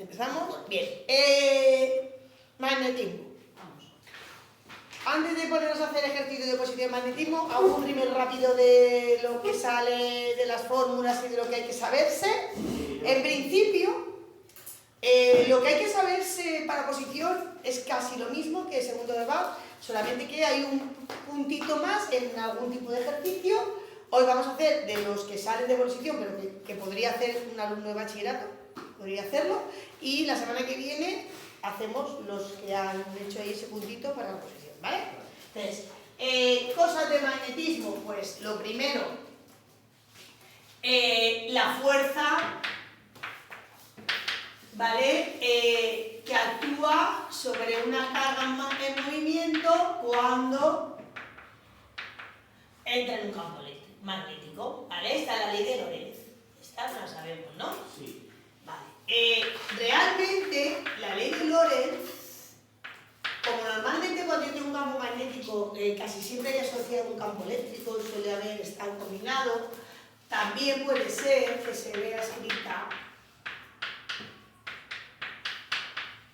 ¿Empezamos? Bien. Magnetismo. Antes de ponernos a hacer ejercicio de posición de magnetismo, hago un rímel rápido de lo que sale de las fórmulas y de lo que hay que saberse. En principio, lo que hay que saberse para posición es casi lo mismo que segundo de Bach, solamente que hay un puntito más en algún tipo de ejercicio. Hoy vamos a hacer de los que salen de posición, pero que podría hacer un alumno de bachillerato, podría hacerlo, y la semana que viene hacemos los que han hecho ahí ese puntito para la posición, ¿vale? Entonces, cosas de magnetismo, pues lo primero, la fuerza, ¿vale? Que actúa sobre una carga en movimiento cuando entra en un campo magnético, ¿vale? Esta es la ley de Lorentz. Esta la sabemos, ¿no? Sí. Vale. Realmente, la ley de Lorentz, como normalmente cuando yo tengo un campo magnético, casi siempre hay asociado un campo eléctrico, suele haber, están combinados, también puede ser que se vea escrita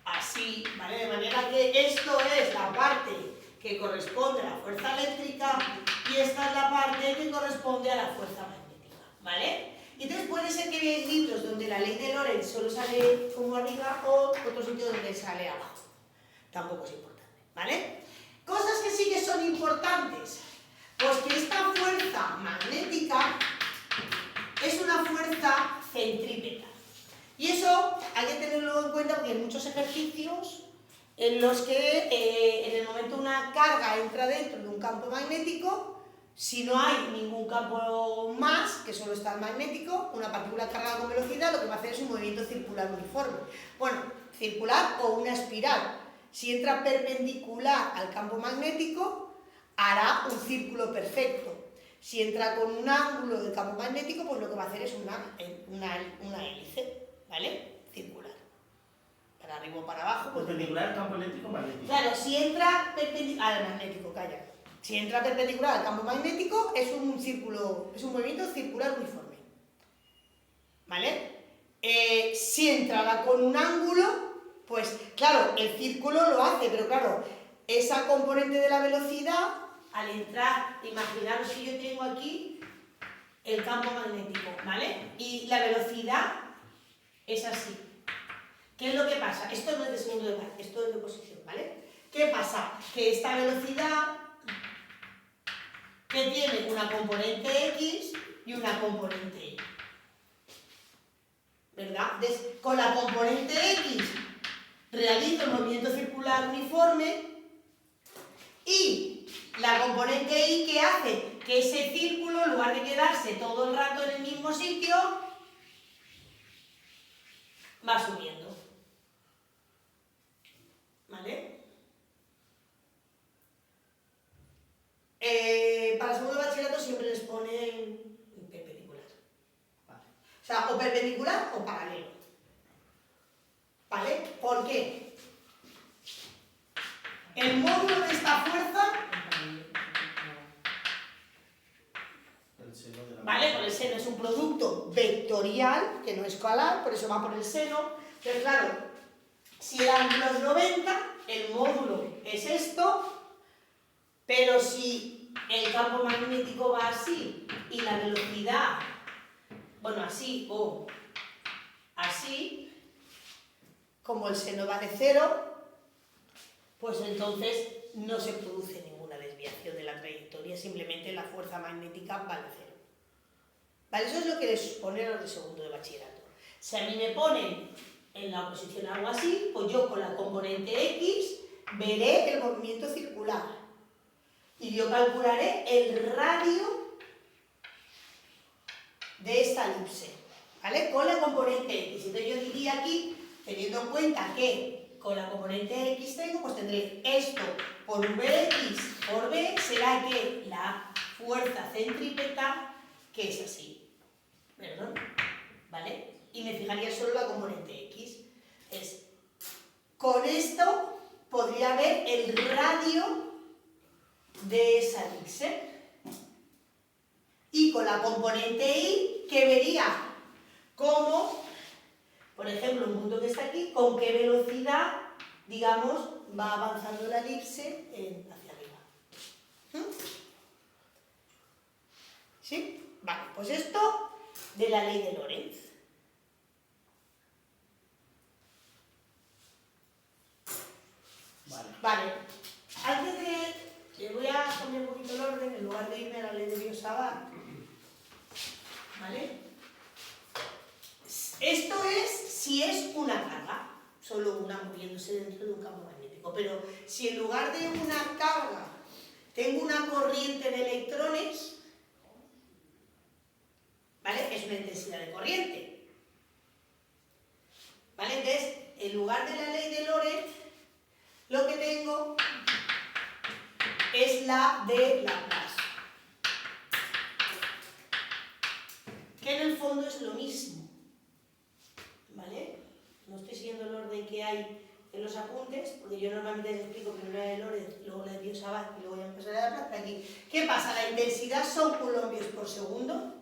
así, ¿vale? De manera que esto es la parte que corresponde a la fuerza eléctrica y esta es la parte que corresponde a la fuerza magnética, ¿vale? Y entonces puede ser que veáis libros donde la ley de Lorentz solo sale como arriba o otro sitio donde sale abajo. Tampoco es importante, ¿vale? Cosas que sí que son importantes, pues que esta fuerza magnética es una fuerza centrípeta. Y eso hay que tenerlo en cuenta porque hay muchos ejercicios en los que en el momento una carga entra dentro de un campo magnético, si no hay ningún campo más, que solo está el magnético, una partícula cargada con velocidad, lo que va a hacer es un movimiento circular uniforme. Bueno, circular o una espiral. Si entra perpendicular al campo magnético, hará un círculo perfecto. Si entra con un ángulo del campo magnético, pues lo que va a hacer es una hélice, ¿vale? Circular. Para arriba o para abajo. Pues Perpendicular al campo eléctrico magnético. Claro, si entra perpendicular al magnético, calla. Si entra perpendicular al campo magnético, es un círculo, es un movimiento circular uniforme. ¿Vale? Si entra con un ángulo, pues claro, el círculo lo hace, pero claro, esa componente de la velocidad, al entrar, imaginaros que yo tengo aquí el campo magnético, ¿vale? Y la velocidad es así. ¿Qué es lo que pasa? Esto no es de segundo de Bach, esto es de posición, ¿vale? ¿Qué pasa? Que esta velocidad que tiene una componente X y una componente Y, ¿verdad? Entonces, con la componente X realizo el movimiento circular uniforme y la componente Y que hace que ese círculo, en lugar de quedarse todo el rato en el mismo sitio, va subiendo. ¿Vale? Para segundo de bachillerato siempre les ponen perpendicular. ¿Vale? O sea, o perpendicular o paralelo. ¿Vale? ¿Por qué? El módulo de esta fuerza, ¿vale? Por el seno es un producto vectorial, que no es escalar, por eso va por el seno. Pero claro, si el ángulo es 90, el módulo es esto, pero si el campo magnético va así y la velocidad, bueno, así o así, como el seno va de 0, pues entonces no se produce ninguna desviación de la trayectoria, simplemente la fuerza magnética va de 0. ¿Vale? Eso es lo que les ponen a los de segundo de bachillerato. Si a mí me ponen en la oposición algo así, pues yo con la componente X veré el movimiento circular. Y yo calcularé el radio de esta elipse, ¿vale? Con la componente X. Entonces yo diría aquí, teniendo en cuenta que con la componente X tengo, pues tendré esto por Vx por B, será que la fuerza centrípeta, que es así, ¿perdón? ¿Vale? Y me fijaría solo la componente X. Con esto podría ver el radio de esa elipse. Y con la componente Y, que vería cómo Por ejemplo, un punto que está aquí, ¿con qué velocidad, digamos, va avanzando la elipse hacia arriba? ¿Sí? Vale, pues esto de la ley de Lorentz. Vale. Antes de... voy a cambiar un poquito el orden, en lugar de irme a la ley de Biot-Savart. ¿Vale? Esto es si es una carga, solo una moviéndose dentro de un campo magnético. Pero si en lugar de una carga tengo una corriente de electrones, ¿vale? Es una intensidad de corriente. ¿Vale? Entonces, en lugar de la ley de Lorentz, lo que tengo es la de Laplace. Que en el fondo es lo mismo. ¿Vale? No estoy siguiendo el orden que hay en los apuntes, porque yo normalmente les explico primero la de Lorentz, luego la de Biot-Savart y luego ya empezaré a Laplace. Aquí, ¿qué pasa? La intensidad son coulombios por segundo.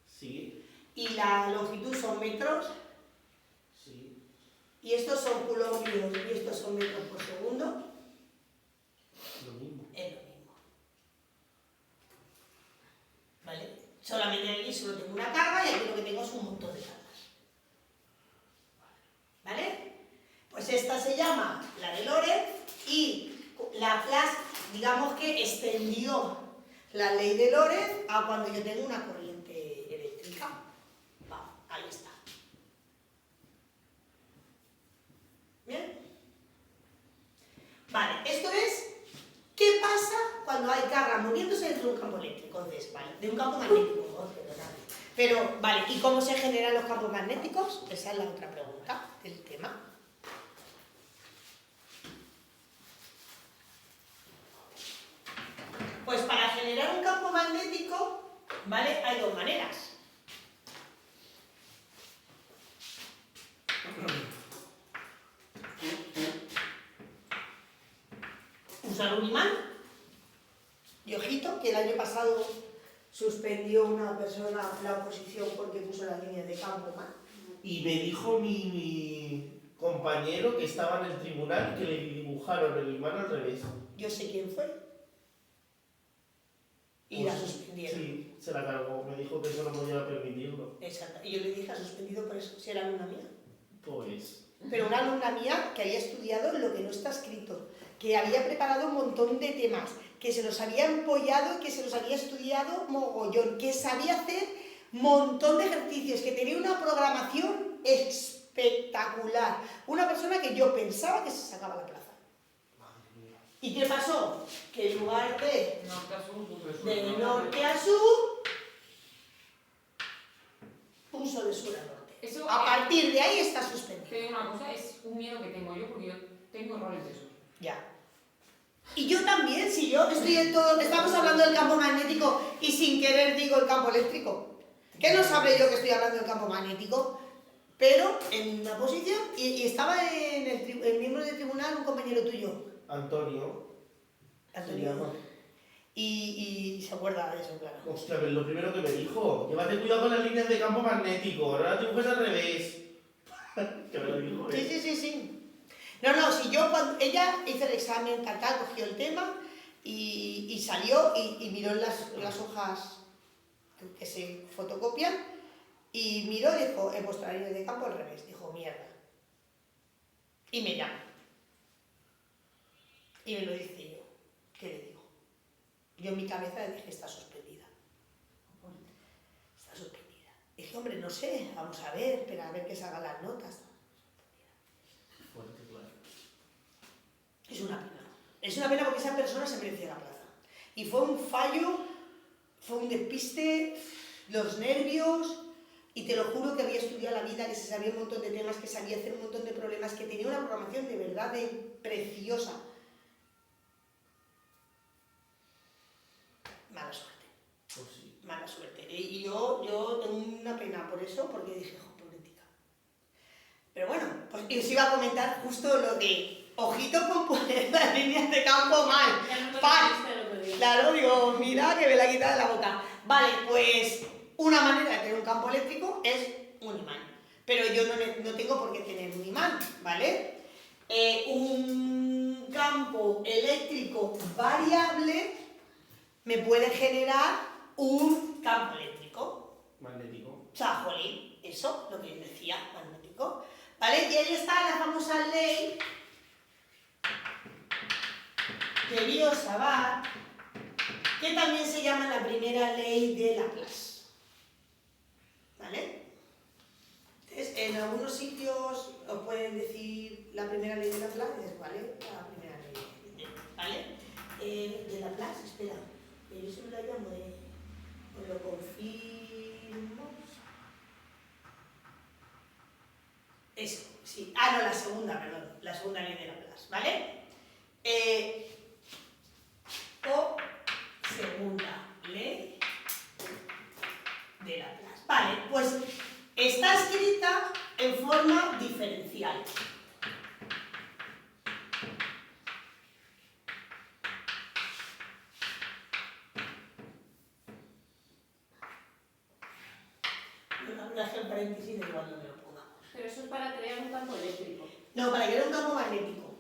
Sí. Y la longitud son metros. Sí. Y estos son coulombios y estos son metros por segundo. Lo mismo. Es lo mismo. ¿Vale? Solamente aquí solo tengo una carga y aquí lo que tengo es un montón de cargas. ¿Vale? Pues esta se llama la de Lorentz y Laplace, digamos que extendió la ley de Lorentz a cuando yo tengo una corriente eléctrica. Vamos, ahí está. ¿Bien? Vale, esto es ¿qué pasa cuando hay carga moviéndose dentro de un campo eléctrico? Entonces, vale, de un campo magnético, ¿no? Pero, vale, ¿y cómo se generan los campos magnéticos? Esa es la otra pregunta del tema. Pues para generar un campo magnético, ¿vale? Hay dos maneras. Usar un imán. Y ojito, que el año pasado suspendió una persona la oposición porque puso las líneas de campo mal. Y me dijo mi compañero que estaba en el tribunal que le dibujaron el imán al revés. Yo sé quién fue. Y Pues, la suspendieron. Sí, se la cargó. Me dijo que eso no podía permitirlo. Exacto. Y yo le dije, ha suspendido por eso, si era alumna mía. Pues... Pero una alumna mía que había estudiado lo que no está escrito, que había preparado un montón de temas, que se los había empollado y que se los había estudiado mogollón, que sabía hacer un montón de ejercicios, que tenía una programación espectacular. Una persona que yo pensaba que se sacaba la plaza. ¿Y qué pasó? Que en lugar de norte a sur, puso de sur a norte. Eso, A partir de ahí está suspendido. te digo una cosa, es un miedo que tengo yo porque yo tengo errores de esos. Ya. Y yo también, si yo estoy en todo, estamos hablando del campo magnético y sin querer digo el campo eléctrico. ¿Qué no sabré yo que estoy hablando del campo magnético? Pero en una posición, y estaba en el miembro del tribunal un compañero tuyo, Antonio. Antonio, y se acuerda de eso, claro. Hostia, pero lo primero que me dijo, llévate cuidado con las líneas de campo magnético, ahora las dibujas al revés. Que me lo dijo, Sí. No, si yo, cuando ella hizo el examen, tal, cogió el tema y salió y miró en las hojas que se fotocopian y miró y dijo, he puesto la línea de campo al revés. Dijo, mierda. Y me llama. Y me lo dice yo. ¿Qué le digo? Yo en mi cabeza le dije, está suspendida. Está suspendida. Dije, hombre, no sé, vamos a ver, espera a ver que salgan las notas. Fuerte, claro. Es una pena. Es una pena porque esa persona se merecía la plaza. Y fue un fallo, fue un despiste, los nervios, y te lo juro que había estudiado la vida, que se sabía un montón de temas, que sabía hacer un montón de problemas, que tenía una programación de verdad preciosa. Mala suerte. Pues sí. Mala suerte. Y yo tengo una pena por eso, porque dije, jo, pobretica. Pero bueno, pues y os iba a comentar justo lo de ojito con poner las líneas de campo mal. Claro, digo, mira que me la quita de la boca. Vale, pues una manera de tener un campo eléctrico es un imán. pero yo no tengo por qué tener un imán, ¿vale? Un campo eléctrico variable me puede generar un campo eléctrico. Magnético. O sea, jolín, eso, lo que yo decía, magnético. ¿Vale? Y ahí está la famosa ley de Biot-Savart, que también se llama la primera ley de Laplace. ¿Vale? Entonces, en algunos sitios os pueden decir la primera ley de Laplace, ¿vale? La primera ley, ¿vale? De Laplace, espera, yo siempre la llamo os lo confirmo. Eso, sí. Ah, no, la segunda, perdón. La segunda ley de Laplace, ¿vale? O segunda ley de Laplace. Vale, pues está escrita en forma diferencial. Bueno, voy a hacer paréntesis de cuando me lo pongamos. Pero eso es para crear un campo eléctrico. No, para crear un campo magnético.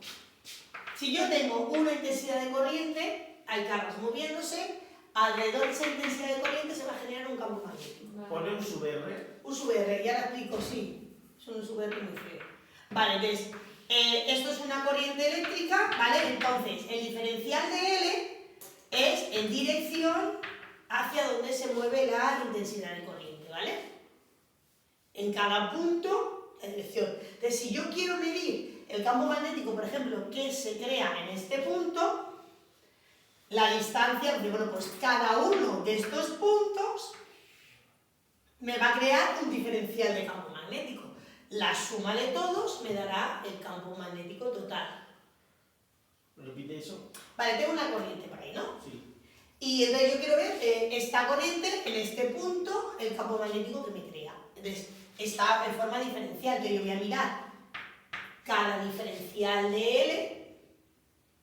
Si yo tengo una intensidad de corriente, hay cargas moviéndose, alrededor de esa intensidad de corriente se va a generar un campo magnético. Vale. Pone un sub R. Un sub R, ya lo explico, sí. Es un sub R muy feo. Vale, entonces, esto es una corriente eléctrica, ¿vale? Entonces, el diferencial de L es en dirección hacia donde se mueve la intensidad de corriente, ¿vale? En cada punto, la dirección. Entonces, si yo quiero medir el campo magnético, por ejemplo, que se crea en este punto, la distancia, porque bueno, pues cada uno de estos puntos me va a crear un diferencial de campo magnético. La suma de todos me dará el campo magnético total. ¿Repite eso? Vale, tengo una corriente por ahí, ¿no? Sí. Y entonces yo quiero ver esta corriente en este punto, el campo magnético que me crea. Entonces, está en forma diferencial, que yo voy a mirar cada diferencial de L,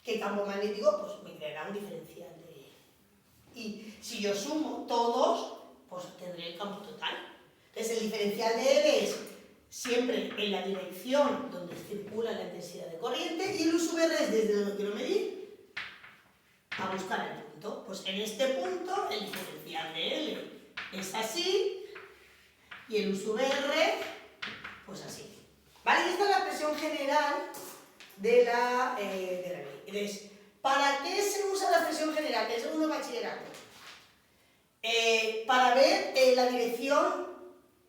¿qué campo magnético? Pues me creará un diferencial de L. Y si yo sumo todos, pues tendré el campo total. Entonces el diferencial de L es siempre en la dirección donde circula la intensidad de corriente y el U sub R es desde donde quiero medir a buscar el punto. Pues en este punto el diferencial de L es así y el U sub R pues así. ¿Vale? Y esta es la expresión general de la ley. Entonces, ¿para qué se usa la expresión general? Que es segundo bachillerato. Para ver la dirección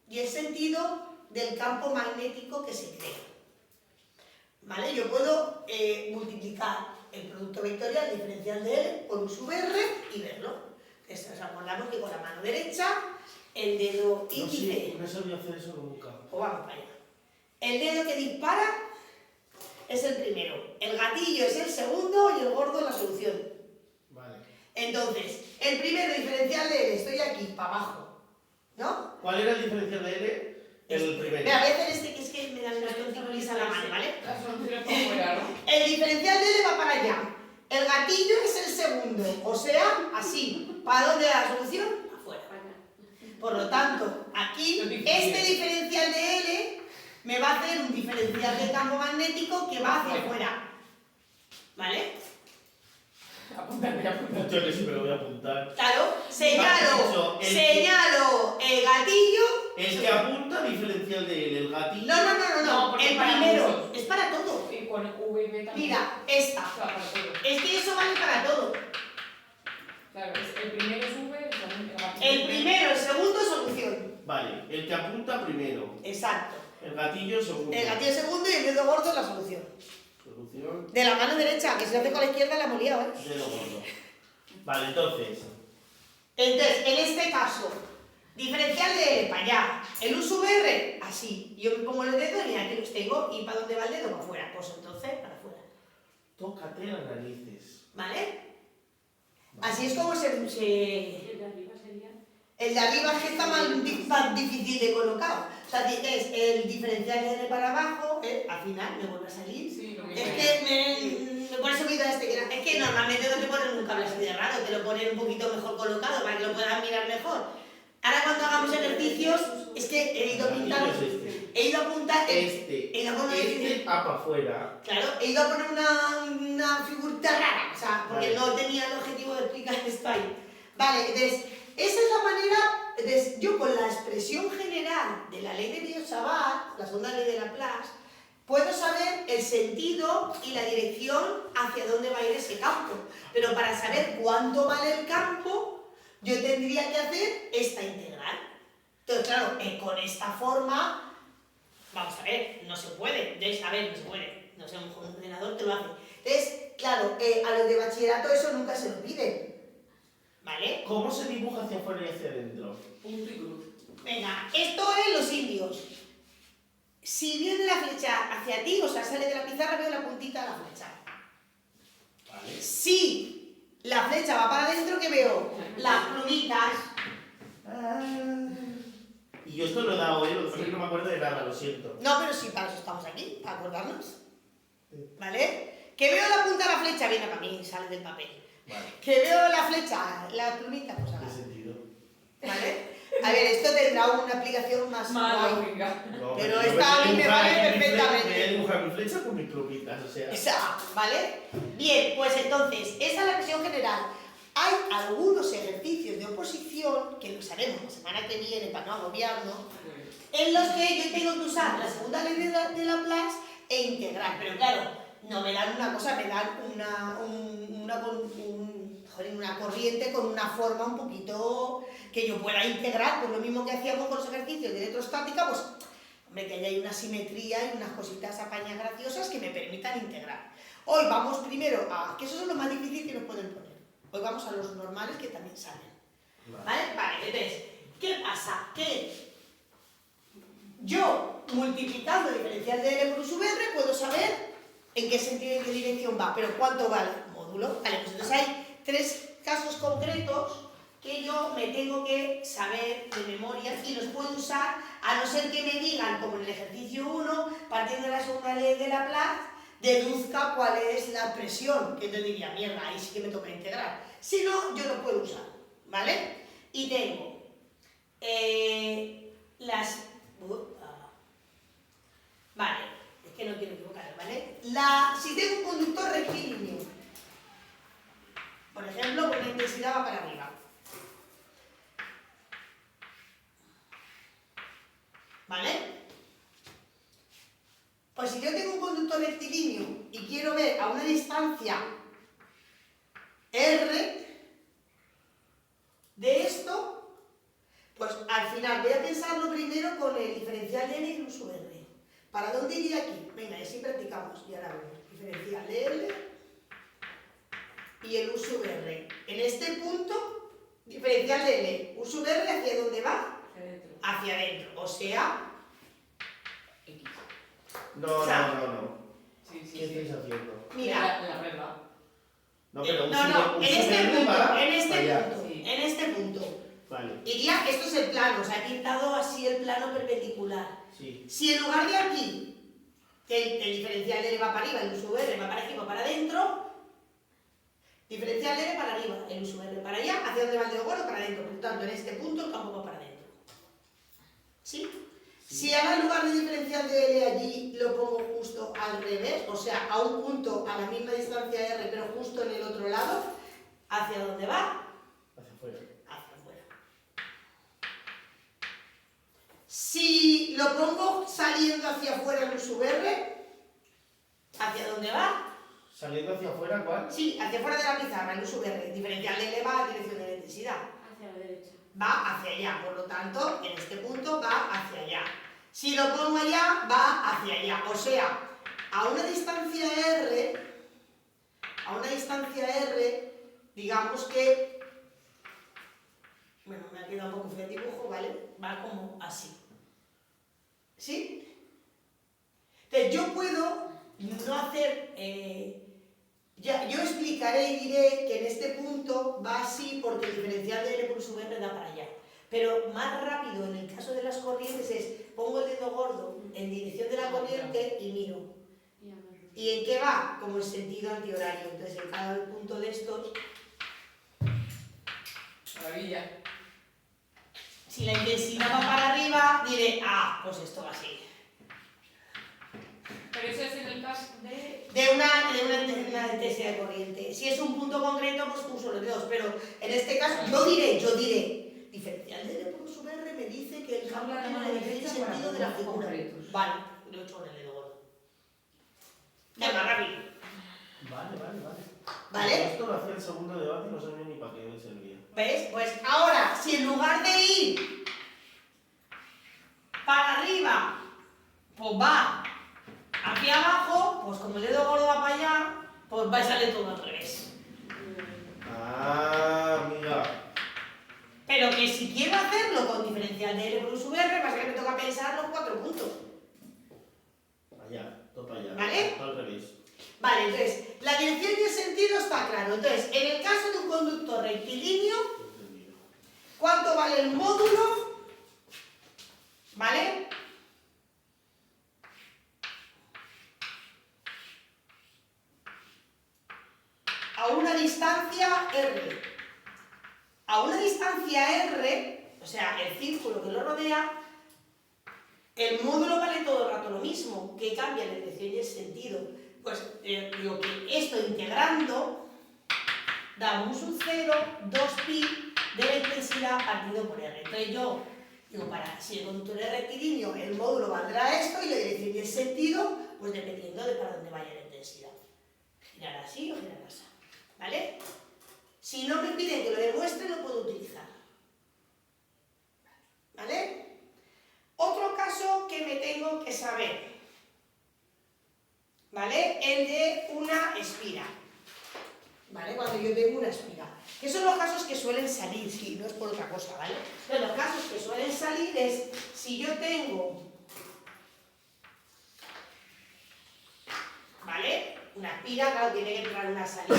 y el sentido del campo magnético que se crea. ¿Vale? Yo puedo multiplicar el producto vectorial diferencial de L por U sub R y verlo. Entonces, nos acordamos que con la mano derecha, el dedo índice... No sé, no sabía hacer eso nunca. Pues vamos para allá. El dedo que dispara es el primero, el gatillo es el segundo y el gordo es la solución. Vale. Entonces, el primero diferencial de L, estoy aquí, para abajo, ¿no? ¿Cuál era el diferencial de L? El primero. Mira, voy a hacer este que es que me dan unas tortícolis a la mano, ¿vale? Las soluciones por fuera, ¿no? El diferencial de L va para allá. El gatillo es el segundo, o sea, así. ¿Para dónde va la solución? Afuera. Por lo tanto, aquí, este diferencial de L me va a hacer un diferencial de campo magnético que va hacia afuera. ¿Vale? Apúntate, apúntate. Yo que sí me lo voy a apuntar. Claro, Dicho, señalo el gatillo. El que apunta diferencial de L, el gatillo. No, porque el para primero. muchos. Es para todo. Y con V y B también. Mira, esta. O sea, para todo. Es que eso vale para todo. Claro, el primero es V, el segundo El primero, el segundo, solución. Vale, el que apunta primero. Exacto. El gatillo segundo. El gatillo segundo y el dedo gordo la solución. Solución. De la mano derecha, que si lo hace con la izquierda la hemos liado, ¿eh? Dedo gordo. Vale, entonces. Entonces, en este caso, diferencial de L para allá, el U sub R, así. Yo me pongo el dedo y aquí los tengo. ¿Y para dónde va el dedo? Para afuera. Pues entonces, para afuera. Tócate las narices. ¿Vale? Así es como se... El de arriba sería. El de arriba es que está más difícil de colocar. O sea, es el diferencial de L para abajo, al final me vuelve a salir. Sí, lo Es mismo. que me pones un video este que es que normalmente no te ponen un cable así de raro, te lo ponen un poquito mejor colocado para que lo puedas mirar mejor. Ahora cuando hagamos ejercicios, es que he ido pintando, he ido a apuntar, he ido a poner, para afuera. claro, he ido a poner una figurita rara, o sea, porque no tenía el objetivo de explicar esto ahí. Vale, entonces, esa es la manera, entonces, yo con la expresión general de la ley de Biot-Savart, la segunda ley de Laplace, puedo saber el sentido y la dirección hacia dónde va a ir ese campo. Pero para saber cuánto vale el campo, yo tendría que hacer esta integral. Entonces, claro, con esta forma, vamos a ver, no se puede. Entonces, a ver, no se puede. No sé, un ordenador te lo hace. Entonces, claro, a los de bachillerato eso nunca se lo piden. ¿Vale? ¿Cómo se dibuja hacia afuera y hacia adentro? Punto y cruz. Venga, esto es los indios. Si viene la flecha hacia ti, o sea, sale de la pizarra, veo la puntita de la flecha. Vale. Si la flecha va para adentro, ¿qué veo? Las plumitas. Y yo esto lo he dado, lo que pasa es que no me acuerdo de nada, lo siento. No, pero sí, para eso estamos aquí, para acordarnos. ¿Vale? Que veo la punta de la flecha, viene para mí, sale del papel. Vale. Que veo la flecha, la plumita, pues ¿Qué acá. sentido? ¿Vale? A ver, esto tendrá una aplicación más guay. lógica. No, Pero yo esta a mí me vale perfectamente. Voy a dibujar mi flecha con mis plumitas, o sea. Esa, ¿vale? Bien, pues entonces, esa es la versión general. Hay algunos ejercicios de oposición, que los haremos la semana que viene para no agobiarnos, en los que yo tengo que usar la segunda ley de Laplace e integrar. Pero claro, no me dan una cosa, me dan una corriente con una forma un poquito que yo pueda integrar, pues lo mismo que hacíamos con los ejercicios de electrostática, pues hombre, que haya una simetría y unas cositas apañas graciosas que me permitan integrar. Hoy vamos primero a, que esos son los más difíciles que nos pueden poner. Hoy vamos a los normales que también salen. ¿Vale? Vale, entonces, ¿qué pasa? Que yo, multiplicando el diferencial de L por U sub R, puedo saber en qué sentido y en qué dirección va, pero ¿cuánto vale el módulo? Vale, pues entonces hay tres casos concretos que yo me tengo que saber de memoria y los puedo usar, a no ser que me digan, como en el ejercicio 1, partiendo de la segunda ley de Laplace, deduzca cuál es la expresión, que yo diría, mierda, ahí sí que me toca integrar. Si no, yo lo puedo usar, ¿vale? Y tengo vale, es que no quiero equivocarme, ¿vale? Si tengo un conductor rectilíneo, por ejemplo, con la intensidad va para arriba. ¿Vale? Pues si yo tengo un conductor rectilíneo y quiero ver a una distancia R de esto, pues al final voy a pensarlo primero con el diferencial de L y el U sub R. ¿Para dónde iría aquí? Venga, y así practicamos. Y ahora vemos. Diferencial de L y el U sub R. En este punto, diferencial de L. U sub R, ¿hacia dónde va? Hacia adentro. O sea... X. No. Sí, ¿Qué estáis haciendo? Mira. La regla. No, pero No, en este punto. Vale. Iría, esto es el plano, o sea, he pintado así el plano perpendicular. Sí. Si en lugar de aquí, que el diferencial de L va para arriba, el U sub R va para aquí, va para adentro, diferencial de L para arriba, el U sub R para allá, ¿hacia dónde va el dedo gordo? Para adentro. Por lo tanto, en este punto el campo va para adentro. ¿Sí? Si ahora en lugar de diferencial de L allí lo pongo justo al revés, o sea, a un punto a la misma distancia R, pero justo en el otro lado, ¿hacia dónde va? Hacia afuera. Hacia afuera. Si lo pongo saliendo hacia afuera el U sub R, ¿hacia dónde va? ¿Saliendo hacia afuera cuál? Sí, hacia afuera de la pizarra, el U sub R. Diferencial de L va a dirección de la intensidad. Hacia la derecha. Va hacia allá, por lo tanto, en este punto va hacia allá. Si lo pongo allá, va hacia allá. O sea, a una distancia R, digamos que, bueno, me ha quedado un poco feo el dibujo, ¿vale? Va como así. ¿Sí? Entonces, yo puedo no hacer... yo explicaré y diré que en este punto va así porque el diferencial de L por U sub R da para allá. Pero más rápido en el caso de las corrientes es, pongo el dedo gordo en dirección de la corriente y miro. ¿Y en qué va? Como en sentido antihorario. Entonces en cada punto de estos... Maravilla. Si la intensidad va para arriba, diré, ah, pues esto va así. Pero eso es en el caso de... De una intensidad de corriente. Si es un punto concreto, pues uso los dedos. Pero en este caso, yo diré, diferencial de L por sub R me dice que el campo tiene la dirección y sentido de la figura. Vale, lo he hecho con el dedo gordo. Ya más rápido. Vale. ¿Vale? Esto lo hacía el segundo debate y no sabía ni para qué me servía. ¿Ves? Pues ahora, si en lugar de ir para arriba, pues va hacia abajo, pues como el dedo gordo va para allá, pues va a salir todo al revés. Ah, amiga. Pero que si quiero hacerlo con diferencial de L por U sub R, pasa que me toca pensar los 4 puntos. Allá, todo para allá. ¿Vale? Todo al revés. Vale, entonces, la dirección y el sentido está claro. Entonces, en el caso de un conductor rectilíneo, Entendido. ¿cuánto vale el módulo? ¿Vale? A una distancia R. A una distancia R, o sea, el círculo que lo rodea, el módulo vale todo el rato lo mismo, que cambia la dirección y el sentido. Pues digo que esto integrando da mu sub 0, 2pi de la intensidad partido por R. Entonces yo digo, si el conductor es rectilíneo, el módulo valdrá esto y la dirección y el sentido, pues dependiendo de para dónde vaya la intensidad. Girar así o girar así. ¿Vale? Si no me piden que lo demuestre, lo puedo utilizar. ¿Vale? Otro caso que me tengo que saber. ¿Vale? El de una espira. ¿Vale? Cuando yo tengo una espira. Que son los casos que suelen salir, sí, no es por otra cosa, ¿vale? Pero los casos que suelen salir es si yo tengo, ¿vale? Una espira, claro, tiene que entrar una salida.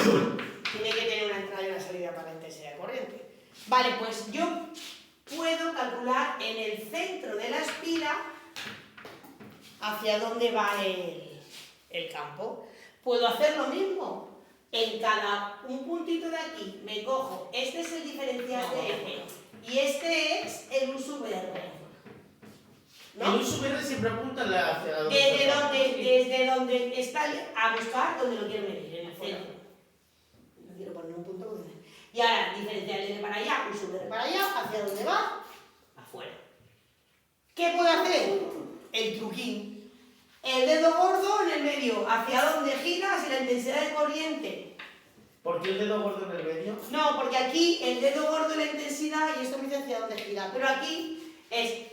Tiene que tener una entrada y una salida para la intensidad de corriente. Vale, pues yo puedo calcular en el centro de la espira hacia dónde va el campo. Puedo hacer lo mismo. En cada un puntito de aquí me cojo, este es el diferencial de F y este es el U sub R. ¿No? El U sub R siempre apunta hacia donde Desde donde está a buscar donde lo quiero medir, en el centro. No quiero poner un punto porque... Y ahora, diferencial de para allá, U sub R para allá, ¿hacia dónde va? Afuera. ¿Qué puedo hacer? El truquín. El dedo gordo en el medio, ¿hacia dónde gira? Si la intensidad de corriente. ¿Por qué el dedo gordo en el medio? No, porque aquí el dedo gordo es la intensidad y esto me dice hacia dónde gira. Pero aquí es,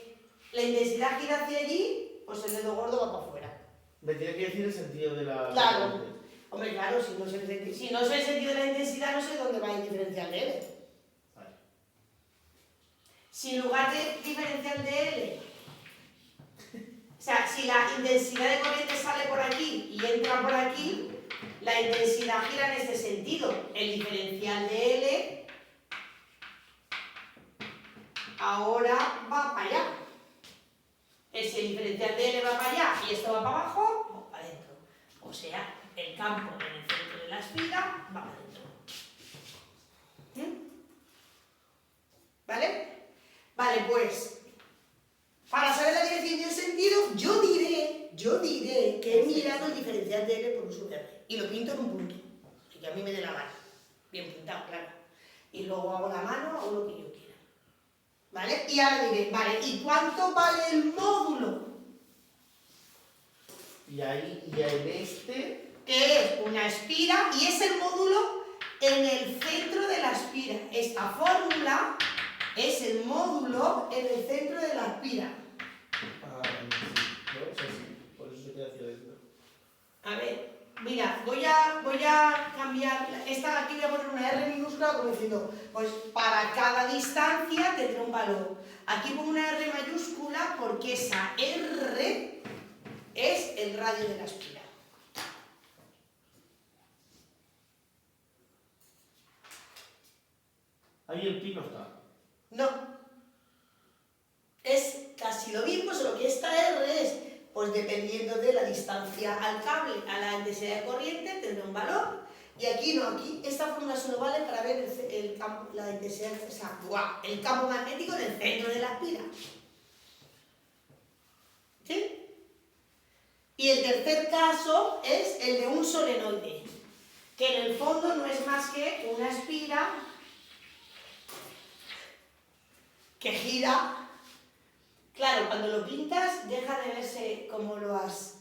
la intensidad gira hacia allí, pues el dedo gordo va para afuera. Me tiene que decir el sentido de la... Claro. Hombre, claro, si no sé el sentido de la intensidad, no sé dónde va el diferencial de L. Vale. Si en lugar de diferencial de L, o sea, si la intensidad de corriente sale por aquí y entra por aquí, la intensidad gira en este sentido. El diferencial de L ahora va para allá. Si el diferencial de L va para allá y esto va para abajo, va para adentro. O sea, el campo en el centro de la espira va para adentro. ¿Vale? Vale, pues... Para saber la dirección y el sentido, yo diré que he mirado el diferencial de L por U sub R y lo pinto en un punto, y que a mí me dé la gana, bien pintado, claro. Y luego hago la mano, hago lo que yo quiera. ¿Vale? Y ahora diré, vale, ¿y cuánto vale el módulo? Y ahí, y en este... Que es una espira y es el módulo en el centro de la espira. Esta fórmula es el módulo en el centro de la espira. Ah, sí. ¿No? Es así. Por eso se queda hacia adentro. A ver, mira, voy a cambiar, esta aquí voy a poner una R minúscula como diciendo, pues para cada distancia tendrá un valor. Aquí pongo una R mayúscula porque esa R es el radio de la espira. Ahí el pi no está. No. Es casi lo mismo, solo que esta R es, pues dependiendo de la distancia al cable, a la intensidad de corriente, tendrá un valor. Y aquí no, aquí esta fórmula solo vale para ver el campo, la intensidad, o sea, el campo magnético en el centro de la espira. ¿Sí? Y el tercer caso es el de un solenoide, que en el fondo no es más que una espira que gira. Claro, cuando lo pintas deja de verse como lo has...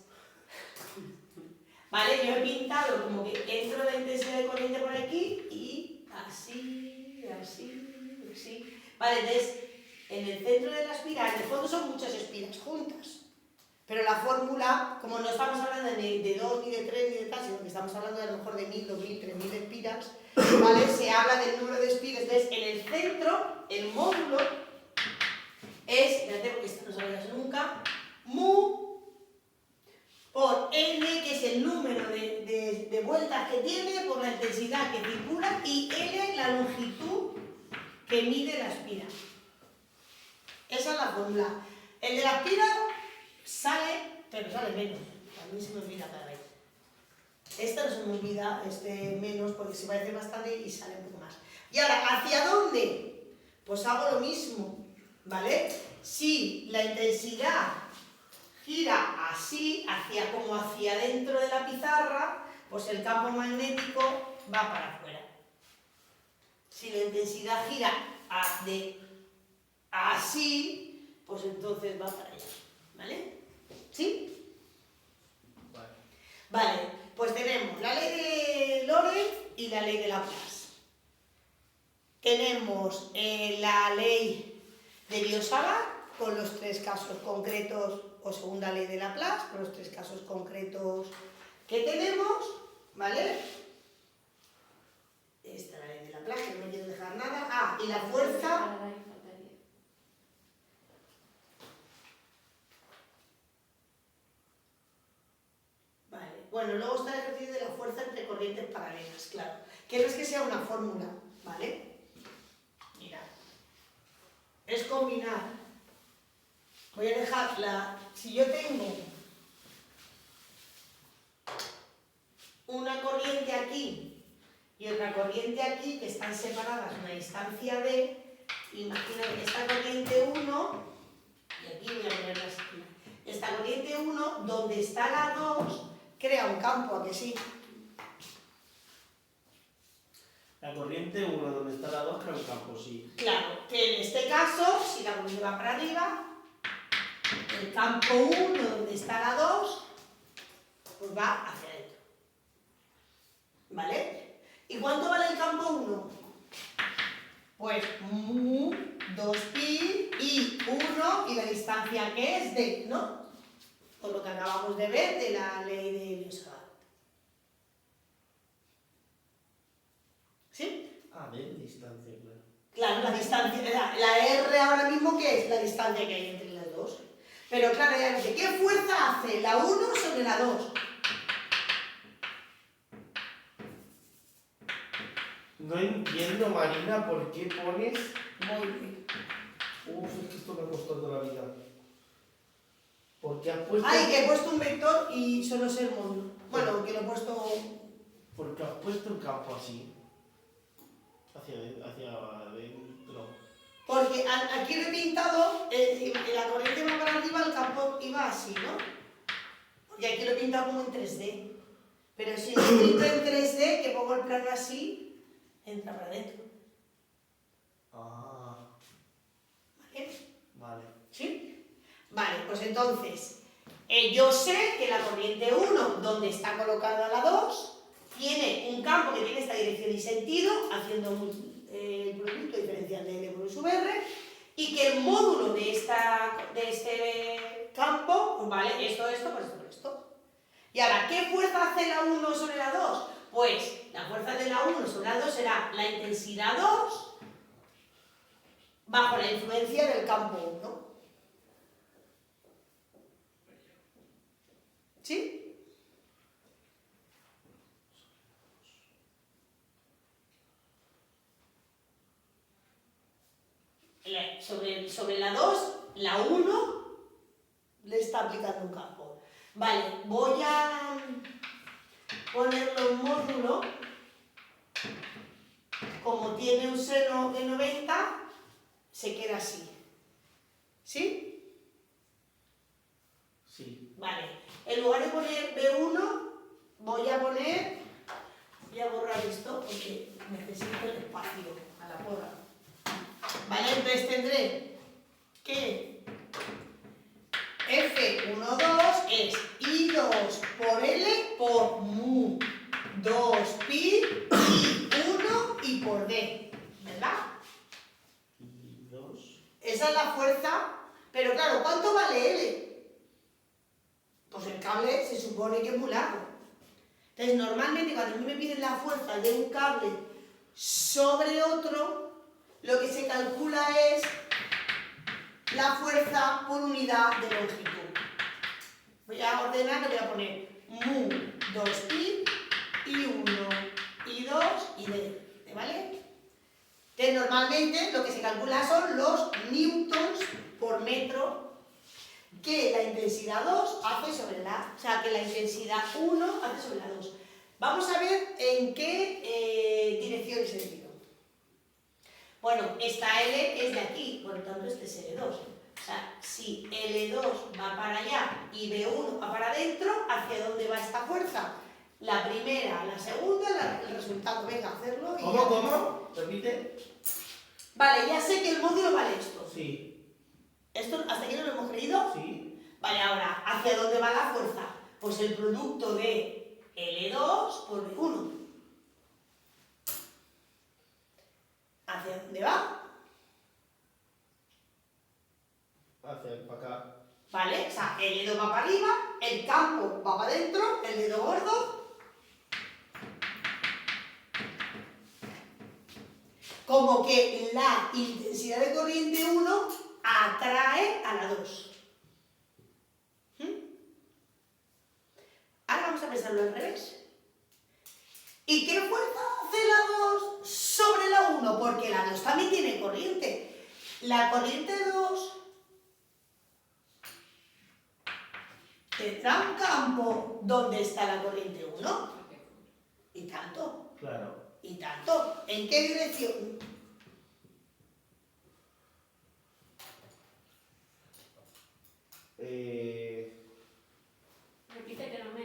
¿Vale? Yo he pintado como que entro de intensidad de corriente por aquí y así, así, así. Vale, entonces, en el centro de la espira, en el fondo son muchas espiras juntas. Pero la fórmula, como no estamos hablando de 2, ni de 3, ni de tal, sino que estamos hablando a lo mejor de 1000, 2000, 3000 espiras, ¿vale? Se habla del número de espiras. Entonces, en el centro, el módulo es, espérate porque esto no sabías nunca, mu por n, que es el número de vueltas que tiene, por la intensidad que circula, y l, la longitud que mide la espira. Esa es la fórmula. El de la espira sale, pero sale menos. A mí se me olvida cada vez. Esta no se me olvida, menos, porque se parece bastante y sale un poco más. Y ahora, ¿hacia dónde? Pues hago lo mismo, ¿vale? Si la intensidad gira así, como hacia dentro de la pizarra, pues el campo magnético va para afuera. Si la intensidad gira así, pues entonces va para allá, ¿vale? ¿Sí? Vale. Vale, pues tenemos la ley de Lorentz y la ley de Laplace. Tenemos la ley de Biot-Savart con los tres casos concretos, o segunda ley de Laplace, con los tres casos concretos que tenemos, ¿vale? Esta es la ley de Laplace, que no me quiero dejar nada. Ah, y la fuerza... Vale, bueno, luego está el ejercicio de la fuerza entre corrientes paralelas, claro. Que no es que sea una fórmula, ¿vale? Mira, es combinar. Voy a dejarla, si yo tengo una corriente aquí y otra corriente aquí que están separadas a una distancia d, imagínate que esta corriente 1, y aquí voy a poner la esquina, esta corriente 1, donde está la 2, crea un campo, ¿a que sí? La corriente 1, donde está la 2, crea un campo, sí. Claro, que en este caso, si la corriente va para arriba, el campo 1, donde está la 2, pues va hacia adentro. ¿Vale? ¿Y cuánto vale el campo 1? Pues mu 2pi y 1 y la distancia que es d, ¿no? Por lo que acabamos de ver de la ley de Biot-Savart. ¿Sí? Ah, de distancia, claro. Claro, la distancia, la R ahora mismo, ¿qué es? La distancia que hay entre las dos. Pero claro, ya dice, ¿qué fuerza hace la 1 sobre la 2? No entiendo, Marina, por qué pones... Muy bien. Uf, es que esto me ha costado toda la vida. ¿Por qué has puesto...? Ay, que he puesto un vector y solo sé el módulo. Bueno, que lo he puesto... ¿Por qué has puesto el campo así? Hacia adentro. Porque aquí lo he pintado, la corriente va para arriba, el campo iba así, ¿no? Porque aquí lo he pintado como en 3D. Pero si lo pinto en 3D, que pongo el plano así, entra para adentro. Ah, ¿Vale? vale. ¿Sí? Vale, pues entonces, yo sé que la corriente 1, donde está colocada la 2, tiene un campo que tiene esta dirección y sentido, haciendo el producto diferencial de L por U sub R, y que el módulo de este campo, pues vale, esto, por esto. Y ahora, ¿qué fuerza hace la 1 sobre la 2? Pues la fuerza de la 1 sobre la 2 será la intensidad 2 bajo la influencia del campo 1. ¿Sí? Sobre la 2, la 1 le está aplicando un campo. Vale, voy a ponerlo en módulo como tiene un seno de 90, se queda así. ¿Sí? Sí. Vale. En lugar de poner B1, voy a borrar esto porque necesito el espacio a la porra. Vale, entonces tendré que F12 es I2 por L por mu 2 pi I1 y por D, ¿verdad? Y 2. Esa es la fuerza, pero claro, ¿cuánto vale L? Pues el cable se supone que es muy largo. Entonces, normalmente cuando a mí me piden la fuerza de un cable sobre otro, lo que se calcula es la fuerza por unidad de longitud. Voy a ordenar, le voy a poner mu 2i, i1, i2 y d, ¿vale? Entonces, normalmente lo que se calcula son los newtons por metro que la intensidad 2 hace sobre la, o sea, que la intensidad 1 hace sobre la 2. Vamos a ver en qué dirección se divide. Bueno, esta L es de aquí, por lo tanto este es L2. O sea, si L2 va para allá y B1 va para adentro, ¿hacia dónde va esta fuerza? La primera, la segunda, el resultado. Venga, hacerlo y ¿Cómo? ¿Repite? Vale, ya sé que el módulo vale esto. Sí. ¿Esto hasta aquí no lo hemos creído? Sí. Vale, ahora, ¿hacia dónde va la fuerza? Pues el producto de L2 por B1. ¿Hacia dónde va? Hacia para acá. ¿Vale? O sea, el dedo va para arriba, el campo va para adentro, el dedo gordo. Como que la intensidad de corriente 1 atrae a la 2. Ahora vamos a pensarlo al revés. ¿Y qué fuerza hace la 2 sobre la 1? Porque la 2 también tiene corriente. La corriente 2 tendrá un campo donde está la corriente 1. ¿Y tanto? Claro. ¿Y tanto? ¿En qué dirección? Repite que no me...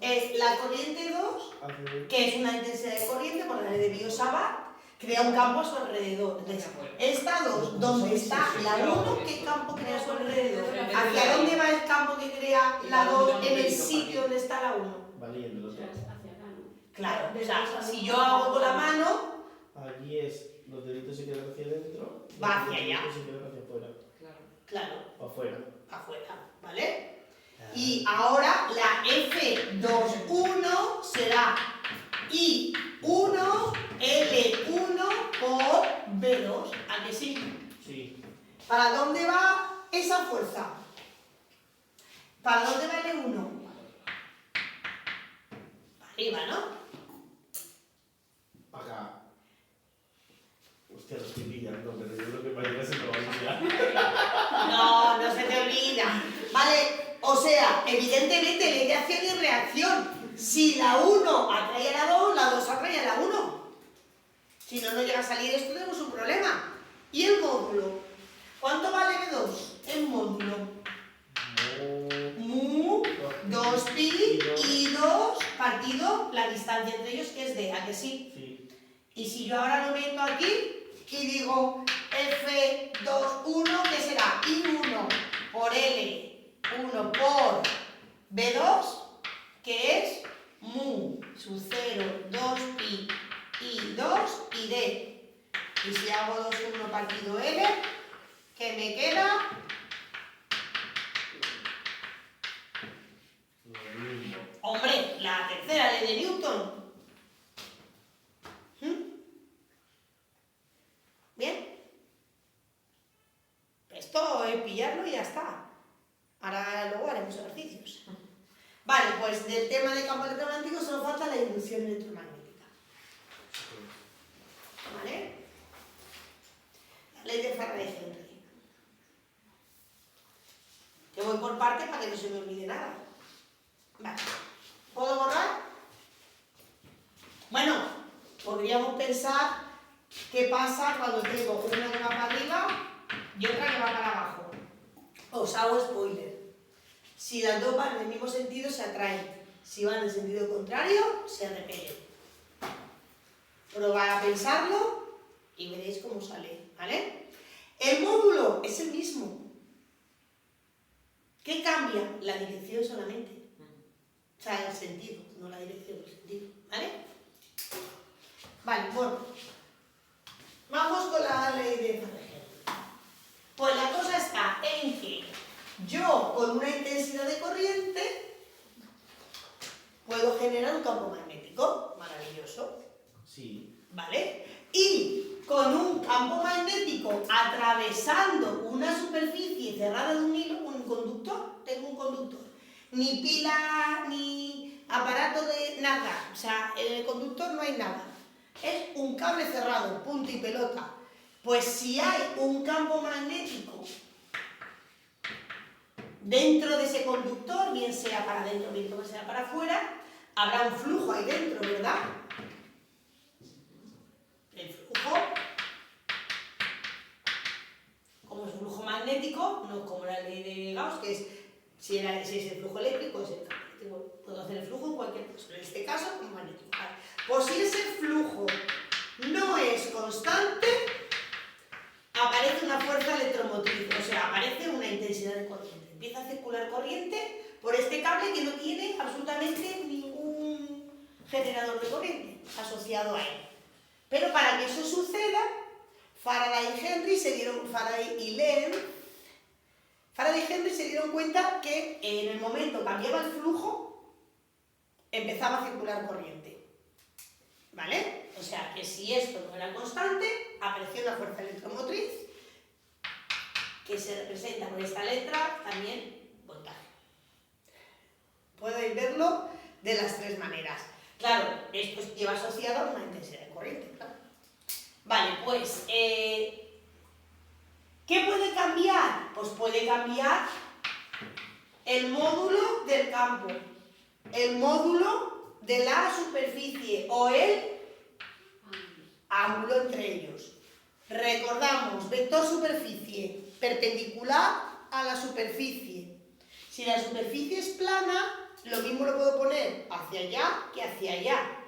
Es la corriente 2, que es una intensidad de corriente por la ley de Biot-Savart, crea un campo a su alrededor. Entonces, esta 2, donde está la 1, ¿qué campo crea a su alrededor? ¿Hacia dónde va el campo que crea la 2 en el sitio donde está la 1? Valiendo. Hacia acá, ¿no? Claro, o sea, si yo hago con la mano, Allí es, los deditos se quedan hacia adentro. Va hacia allá. Los deditos se quedan hacia afuera. Claro. claro, O afuera. afuera, ¿vale? Y ahora la F21 será I1 L1 por B2, ¿a que sí? Sí. ¿Para dónde va esa fuerza? ¿Para dónde va L1? Para arriba, ¿no? Para acá. Hostia, lo estoy pillando, pero yo creo que mañana se me va a olvidar. No, no se te olvida. Vale, o sea, evidentemente ley de acción y reacción. Si la 1 atrae a la 2 atrae a la 1. Si no, no llega a salir esto, tenemos un problema. ¿Y el módulo? ¿Cuánto vale B2? El módulo. Mu 2pi y 2 partido la distancia entre ellos, que es D, ¿a que sí? Sí. Y si yo ahora lo meto aquí y digo F21, ¿qué será? I1 por L1 por B2, que es mu sub 0, 2pi y 2 y D. Y si hago 2, 1 partido L, ¿qué me queda? Lo mismo. Hombre, la tercera ley de Newton. ¿Bien? Esto es pillarlo y ya está. Ahora luego haremos ejercicios. Vale, pues del tema de campo electromagnético solo falta la inducción electromagnética. ¿Vale? La ley de Faraday-Henry. Que voy por partes para que no se me olvide nada. Vale. ¿Puedo borrar? Bueno, podríamos pensar ¿Qué pasa cuando tengo una que va para arriba y otra que va para abajo? Os hago spoiler. Si las dos van en el mismo sentido, se atraen. Si van en el sentido contrario, se repelen. Probar a pensarlo y veréis cómo sale, ¿vale? El módulo es el mismo. ¿Qué cambia? La dirección solamente. O sea, el sentido, no la dirección, el sentido, ¿vale? Vale, bueno. Vamos con la ley de Faraday. Pues la cosa está en que yo, con una intensidad de corriente, puedo generar un campo magnético. Maravilloso. Sí. ¿Vale? Y con un campo magnético atravesando una superficie cerrada de un hilo, un conductor, tengo un conductor. Ni pila, ni aparato de nada. O sea, en el conductor no hay nada. Es un cable cerrado, punto y pelota. Pues si hay un campo magnético dentro de ese conductor, bien sea para adentro, bien sea para afuera, habrá un flujo ahí dentro, ¿verdad? El flujo, como es flujo magnético, no es como la ley de Gauss, que es si es el flujo eléctrico, es el campo eléctrico. Puedo hacer el flujo en cualquier cosa, pero en este caso, como magnético. Vale. Pues si ese flujo no es constante, aparece una fuerza electromotriz, o sea, aparece una intensidad de corriente. Empieza a circular corriente por este cable que no tiene absolutamente ningún generador de corriente asociado a él. Pero para que eso suceda, Faraday y Henry se dieron cuenta que en el momento cambiaba el flujo, empezaba a circular corriente. ¿Vale? O sea, que si esto no era constante, apareció una fuerza electromotriz que se representa por esta letra, también voltaje. Podéis verlo de las tres maneras. Claro, esto lleva asociado a una intensidad de corriente, claro. Vale, pues, ¿qué puede cambiar? Pues puede cambiar el módulo del campo, el módulo de la superficie o el ángulo entre ellos. Recordamos, vector superficie perpendicular a la superficie. Si la superficie es plana, lo mismo lo puedo poner hacia allá que hacia allá.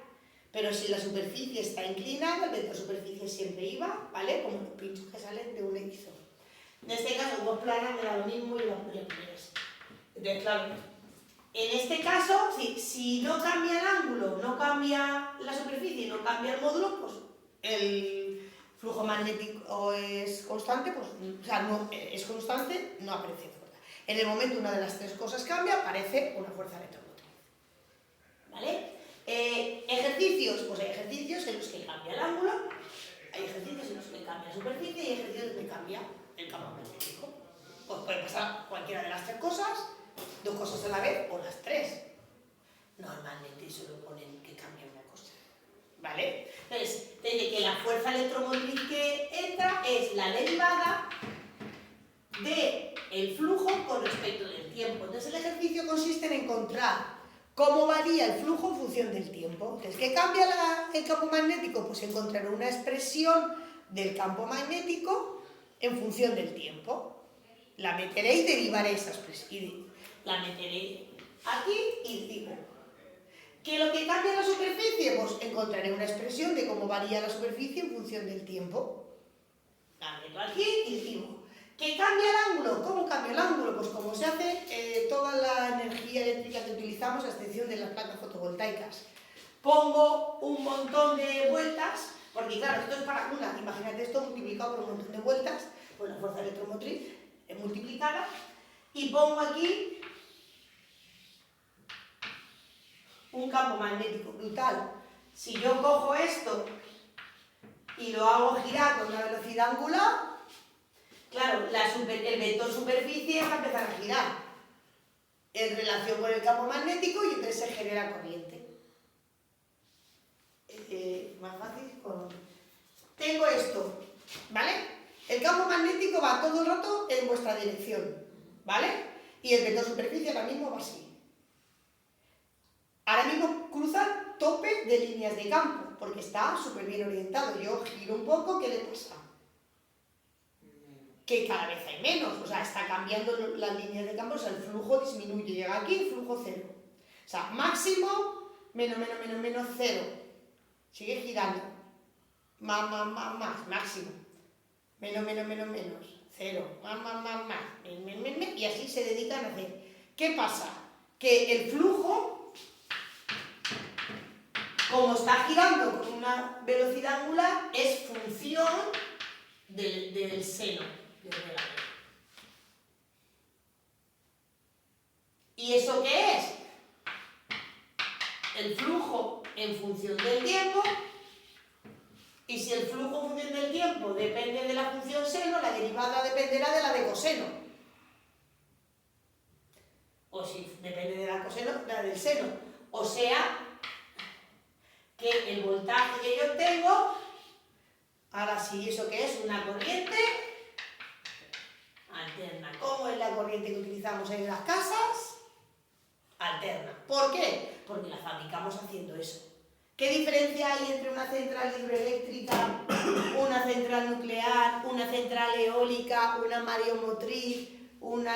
Pero si la superficie está inclinada, el vector superficie siempre iba, ¿vale? Como los pinchos que salen de un erizo. En este caso, como es plana, me da lo mismo y la podría poner así. Entonces, claro, en este caso, si no cambia el ángulo, no cambia la superficie, no cambia el módulo, pues el flujo magnético es constante, pues, o sea, no es constante, no aparece fuerza. En el momento una de las tres cosas cambia, aparece una fuerza electromotriz. ¿Vale? Ejercicios, pues hay ejercicios en los que cambia el ángulo, hay ejercicios en los que cambia la superficie y hay ejercicios en los que cambia el campo magnético. Pues puede pasar cualquiera de las tres cosas, dos cosas a la vez o las tres. Normalmente solo ponen que cambia una cosa. ¿Vale? Entonces, desde que la fuerza electromotriz que entra es la derivada del flujo con respecto del tiempo. Entonces, el ejercicio consiste en encontrar cómo varía el flujo en función del tiempo. Entonces, ¿qué cambia el campo magnético? Pues encontrar una expresión del campo magnético en función del tiempo. La meteré y derivaré esa expresión. La meteré aquí y digo que lo que cambia la superficie, pues encontraré una expresión de cómo varía la superficie en función del tiempo. La meto aquí y digo que cambia el ángulo. ¿Cómo cambia el ángulo? Pues como se hace toda la energía eléctrica que utilizamos, a excepción de las placas fotovoltaicas. Pongo un montón de vueltas, porque claro, esto es para una, imagínate esto multiplicado por un montón de vueltas, pues la fuerza electromotriz es multiplicada, y pongo aquí un campo magnético brutal. Si yo cojo esto y lo hago girar con una velocidad angular, claro, el vector superficie va a empezar a girar en relación con el campo magnético y entonces se genera corriente. Más fácil con... Tengo esto, ¿vale? El campo magnético va todo el rato en vuestra dirección, ¿vale? Y el vector superficie ahora mismo va así. Ahora mismo cruzan tope de líneas de campo, porque está súper bien orientado. Yo giro un poco, ¿qué le pasa? Que cada vez hay menos, o sea, está cambiando las líneas de campo, o sea, el flujo disminuye, llega aquí, flujo cero. O sea, máximo, menos, cero. Sigue girando. Más, máximo. Menos, cero. Más. Y así se dedican a hacer. ¿Qué pasa? Que el flujo, como está girando con una velocidad angular, es función del seno del regadero. ¿Y eso qué es? El flujo en función del tiempo, y si el flujo en función del tiempo depende de la función seno, la derivada dependerá de la de coseno. O si depende de la coseno, la del seno. O sea, que el voltaje que yo tengo, ahora sí, ¿eso qué es? Una corriente alterna. ¿Cómo es la corriente que utilizamos en las casas? Alterna. ¿Por qué? Porque la fabricamos haciendo eso. ¿Qué diferencia hay entre una central hidroeléctrica, una central nuclear, una central eólica, una mareomotriz, una...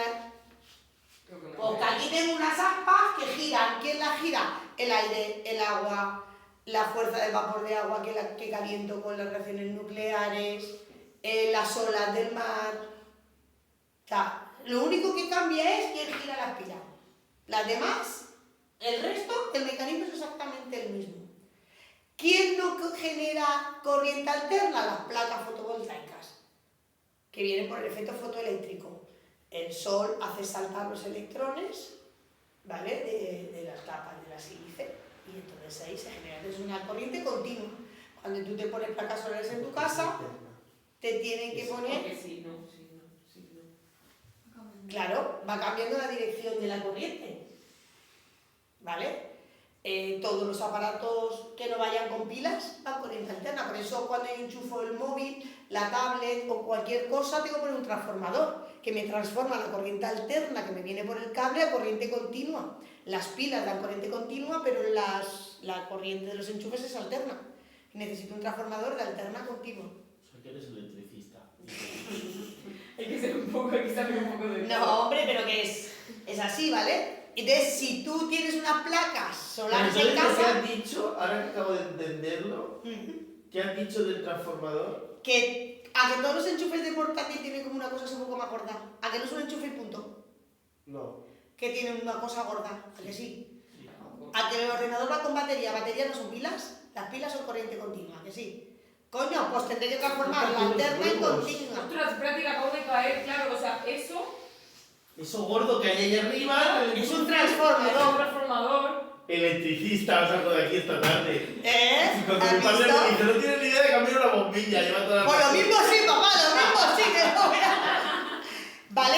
Porque aquí tengo unas aspas que giran. ¿Quién las gira? El aire, el agua, la fuerza del vapor de agua que caliento con las reacciones nucleares, las olas del mar. O sea, lo único que cambia es quién gira la espiral. Las demás, el resto, el mecanismo es exactamente el mismo. ¿Quién no genera corriente alterna? Las placas fotovoltaicas, que vienen por el efecto fotoeléctrico. El sol hace saltar los electrones, ¿vale? De las capas de la sílice, y entonces ahí se genera. Es una corriente continua. Cuando tú te pones placas solares en tu casa, te tienen que poner... Sí, no. Claro, va cambiando la dirección de la corriente, ¿vale? Todos los aparatos que no vayan con pilas van corriente alterna. Por eso cuando yo enchufo el móvil, la tablet o cualquier cosa, tengo que poner un transformador que me transforma la corriente alterna que me viene por el cable a corriente continua. Las pilas dan corriente continua, pero la corriente de los enchufes es alterna. Necesito un transformador de alterna continua. O sea, que eres electricista. Hay que saber un poco de... No, hombre, pero que es así, ¿vale? Entonces, si tú tienes unas placas solares en Entonces, ¿qué casa... has dicho? Ahora que acabo de entenderlo, ¿qué has dicho del transformador? Que a que todos los enchufes de portátil tienen como una cosa así un poco más gorda. A que no es un enchufe y punto. No. Que tienen una cosa gorda. ¿A que sí? Sí. A que el ordenador va con batería. ¿Batería no son pilas? Las pilas son corriente continua. ¿A que sí? Coño, pues tendré que transformar la alterna en continua. Ostras, espérate que acabo de caer, claro, o sea, Eso gordo que hay ahí arriba Es un es un transformador. transformador. Electricista, salgo de aquí esta tarde. Cuando ¿Has mi padre visto? me dice, no tienes ni idea de cambiar una bombilla, lleva toda la... Pues lo mismo sí, papá, lo mismo sí, que no veas. ¿Vale?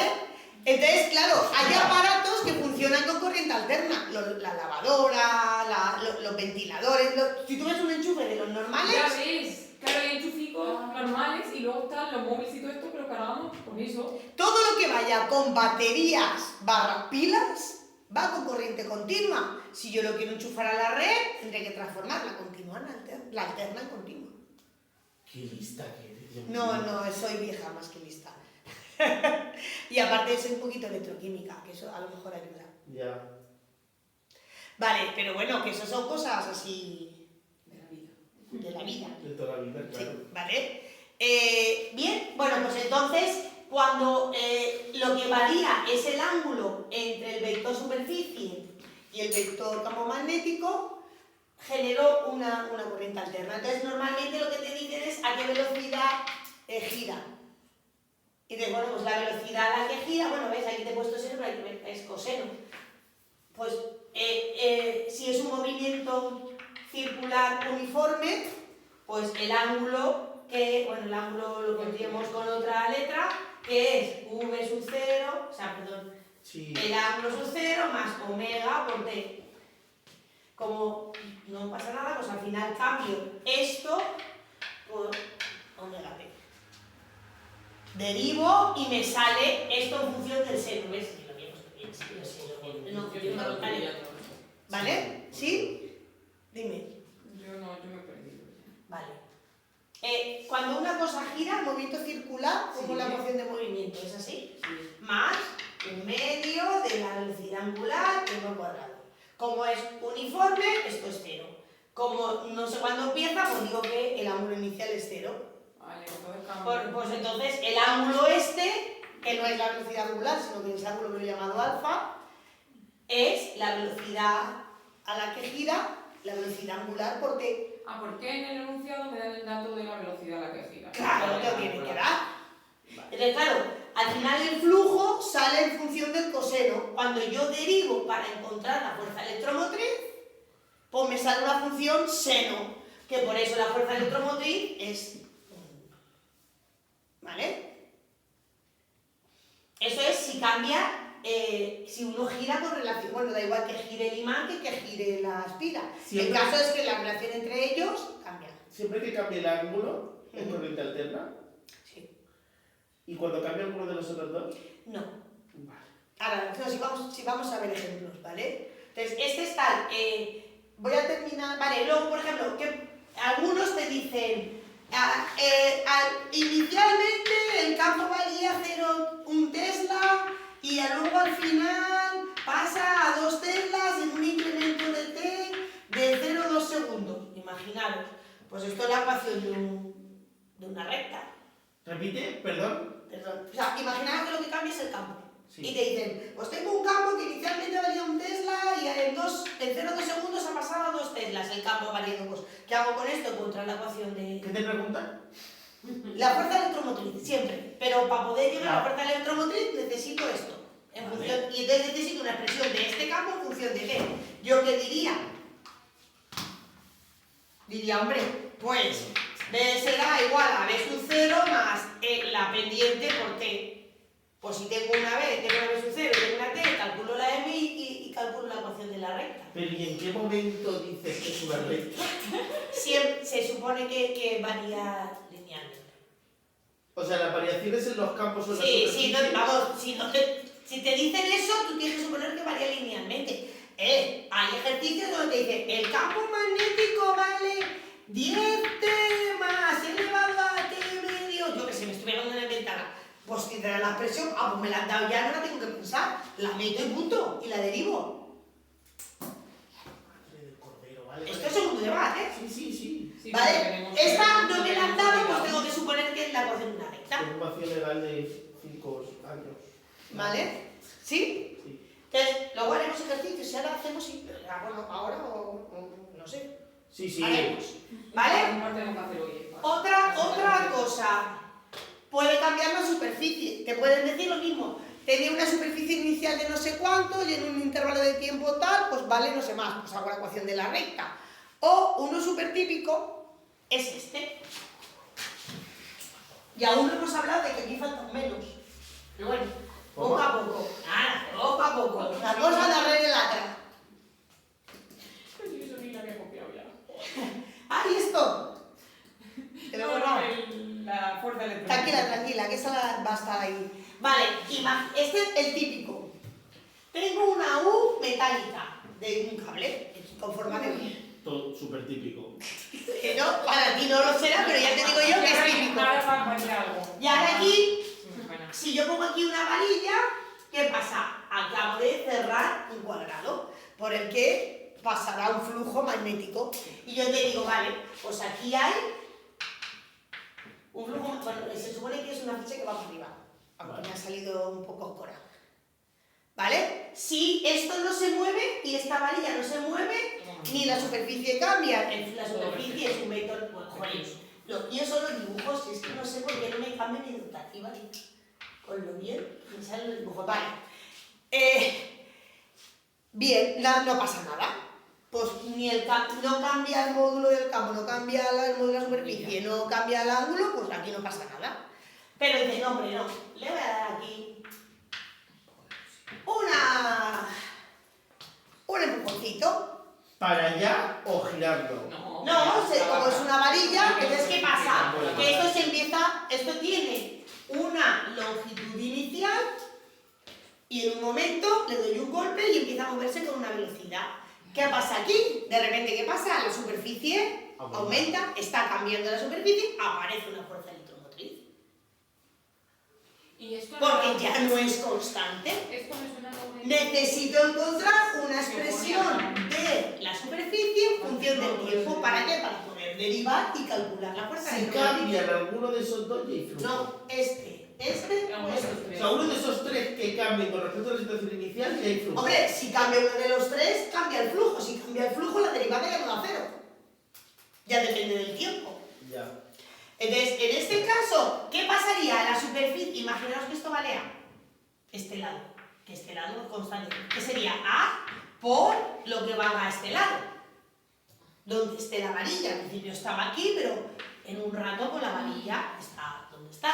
Entonces, claro, hay aparatos que funcionan con corriente alterna. La lavadora, los ventiladores. Si tú ves un enchufe de los normales... Ya ves, claro, hay enchuficos normales y luego están los móviles y todo esto, pero cargamos con eso. Todo lo que vaya con baterías / pilas va con corriente continua. Si yo lo quiero enchufar a la red, tendré que transformar la continua en la alterna en continua. Qué lista que eres. Dios No, mío. no, soy vieja más que lista. Y aparte es un poquito electroquímica, que eso a lo mejor ayuda. Ya. Vale, pero bueno, que eso son cosas así De la vida. de la vida. De toda la vida, claro. Sí, ¿vale? Bien, bueno, pues entonces, cuando lo que varía es el ángulo entre el vector superficie y el vector campo magnético, generó una corriente alterna. Entonces, normalmente lo que te dicen es a qué velocidad gira. Y dices, bueno, pues la velocidad a la que gira, bueno, ves, aquí te he puesto seno, pero aquí es coseno. Pues si es un movimiento circular uniforme, pues el ángulo el ángulo lo pondríamos con otra letra, que es v sub 0, o sea, perdón, Sí. el ángulo sub 0 más omega por t. Como no pasa nada, pues al final cambio esto por omega t. Derivo y me sale esto en función del seno. ¿Ves? Si lo había puesto bien, si lo sé, no, yo no lo haré. ¿Vale? ¿Sí? Dime. como es uniforme, esto es 0. Como no sé cuándo empieza, pues digo que el ángulo inicial es 0. Vale, entonces cambio. Pues entonces el ángulo este, que no es la velocidad angular, sino que es el ángulo que he llamado alfa, es la velocidad a la que gira la velocidad angular por t. Ah, ¿por qué en el enunciado me dan el dato de la velocidad a la que gira? Claro, te lo tiene que dar. Entonces, claro, al final el flujo sale en función del coseno. Cuando yo derivo para encontrar la fuerza electromotriz, pues me sale una función seno, que por eso la fuerza electromotriz es 1. ¿Vale? Eso es si cambia, si uno gira con relación, bueno, da igual que gire el imán que gire la espira. Siempre- El caso es que la relación entre ellos cambia. Siempre que cambie el ángulo, ¿es corriente alterna? Sí. ¿Y cuando cambia alguno de los otros dos? No. Vale. Ahora, si vamos a ver ejemplos, ¿vale? Entonces, este es tal, voy a terminar, vale, luego, por ejemplo, que algunos te dicen, inicialmente el campo valía 1 Tesla y luego al final pasa a 2 Teslas en un incremento de t de 0,2 segundos. Imaginaros, pues esto es la ecuación de una recta. Repite, perdón. Perdón. O sea, imaginaos que lo que cambia es el campo. Sí. Y te dicen, pues tengo un campo que inicialmente valía 1 Tesla y en 0,2 segundos ha pasado a 2 Teslas el campo variando. Pues, ¿qué hago con esto? Contra la ecuación ¿Qué de te preguntan? la fuerza electromotriz, siempre. Pero para poder llegar a la Claro. fuerza electromotriz necesito esto. En Vale. función, y entonces necesito una expresión de este campo en función de qué. ¿Yo qué diría? Diría, hombre, pues B será igual a B sub 0 más la pendiente por T. Pues si tengo una B sub 0 y tengo una T, calculo la M y calculo la ecuación de la recta. Pero ¿y en qué momento dices que es una recta? Siempre, se supone que varía linealmente. O sea, las variaciones en los campos son las Sí, superficies. vamos, si te dicen eso, tú tienes que suponer que varía linealmente. Hay ejercicios donde te dicen, el campo magnético vale 10t más elevado a t medio. Yo que sé, me estuve dando una inventada. Pues si te da la expresión, pues me la han dado ya, no la tengo que pensar. La meto y punto, y la derivo. Madre del cordero, vale. Esto es segundo debate, ¿eh? Sí, sí, sí. Sí, ¿Vale? porque tenemos Esta que- no me la han dado, pues tengo que suponer que es la ecuación de una recta. Con un vacío legal de 5 años. ¿Vale? ¿Sí? Sí. Entonces, luego haremos ejercicios y ahora hacemos, bueno, ahora o no sé, Sí, sí. haremos, ¿vale? Un par tenemos que hacer hoy. Otra cosa, puede cambiar la superficie, te pueden decir lo mismo, tenía una superficie inicial de no sé cuánto y en un intervalo de tiempo tal, pues vale no sé más, pues hago la ecuación de la recta. O uno súper típico es este. Y aún no hemos hablado de que aquí faltan menos. Pero bueno, poco a poco. Nada, poco a poco. La cosa de arreglar el atra. Yo soy la que he copiado ya. ¡Ay, esto! Pero No, bueno, la fuerza electrónica. tranquila, que esa va a estar ahí. Vale, este es el típico. Tengo una U metálica de un cable con forma de... Todo súper típico. No, para ti no lo será, pero ya te digo yo que es típico. Ahora va a venir algo. Y ahora aquí, Bueno, si yo pongo aquí una varilla, ¿qué pasa? Acabo de cerrar un cuadrado por el que pasará un flujo magnético. Y yo te digo, vale, pues aquí hay un flujo, bueno, se supone que es una ficha que va para arriba, aunque Vale. me ha salido un poco oscura. ¿Vale? Si esto no se mueve y esta varilla no se mueve, ni la superficie cambia. La superficie es un vector, pues, joder, lo mío son los dibujos, es que no sé por qué no me cambian mi dotativa, con lo bien, me salen los dibujos. Vale. Bien, no pasa nada. Pues ni no cambia el módulo del campo, no cambia el módulo de la superficie, no cambia el ángulo, pues aquí no pasa nada. Pero dice, no, hombre, no, le voy a dar aquí un empujoncito. ¿Para allá o girarlo? no, Como es una varilla, entonces ¿qué pasa? Que esto tiene una longitud inicial y en un momento le doy un golpe y empieza a moverse con una velocidad. ¿Qué pasa aquí? De repente, ¿qué pasa? La superficie aumenta, está cambiando la superficie, aparece una fuerza electromotriz. Y esto porque ya no es constante. Esto me suena como... Necesito encontrar una expresión de la superficie en función del tiempo. ¿Para qué? Para poder derivar y calcular la fuerza Si electromagnética. cambian alguno de esos dos, ya hay flujo. No, este o este. O sea, uno de esos tres que cambien con respecto a la situación inicial, ya hay flujo. Hombre, si cambia uno de los tres, cambia el flujo. Si cambia el flujo, la derivada ya no da cero. Ya depende del tiempo. Ya. Entonces, en este caso, ¿qué pasaría? La superficie, imaginaos que esto vale A, este lado, que este lado es constante. ¿Qué sería? A por lo que valga a este lado. Donde esté la varilla. Al principio estaba aquí, pero en un rato con la varilla está donde está.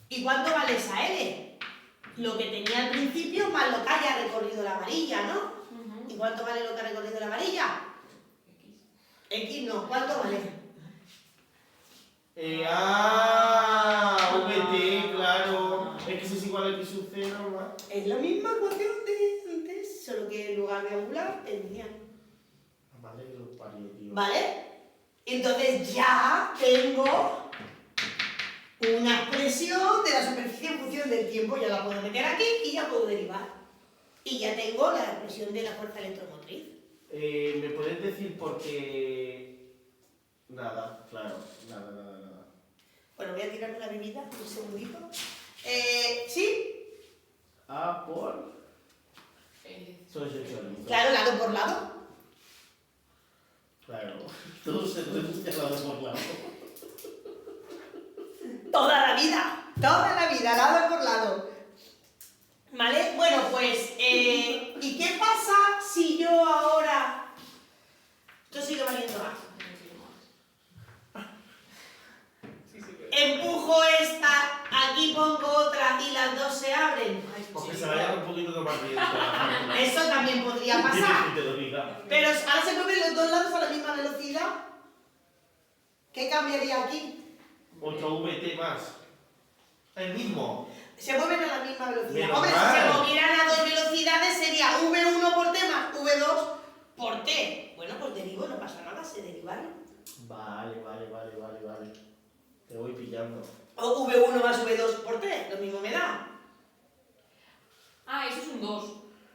¿Y cuánto vale esa L? Lo que tenía al principio más lo que haya recorrido la varilla, ¿no? Ujú. ¿Y cuánto vale lo que ha recorrido la varilla? X no, ¿cuánto vale? VT, claro. X es igual a X sub 0, ¿no? Es la misma ecuación de antes, solo que en lugar de angular es lineal. Vale, que lo parió, tío. ¿Vale? Entonces ya tengo una expresión de la superficie en función del tiempo, ya la puedo meter aquí y ya puedo derivar. Y ya tengo la expresión de la fuerza electromotriz. ¿Me puedes decir por qué? Nada, claro, nada. Bueno, voy a tirarme la bebida un segundito. ¿Sí? A por. Soy el chorizo. Claro, lado por lado. Claro. Todo se reduce a lado por lado. Toda la vida, lado por lado. ¿Vale? Bueno, pues, ¿y qué pasa si yo ahora... Esto sigue valiendo A. Empujo esta, aquí pongo otra y las dos se abren. Porque se vaya un poquito más bien. Eso también podría pasar. Te lo diga. Pero ahora se mueven los dos lados a la misma velocidad. ¿Qué cambiaría aquí? 8VT más. El mismo. Se mueven a la misma velocidad. Menos Hombre, si mal. se movieran a dos velocidades sería V1 por T más V2 por T. Bueno, pues derivo, no pasa nada, se derivaron. Vale. Te voy pillando. O V1 más V2 por T, lo mismo me da. Ah, eso es un 2.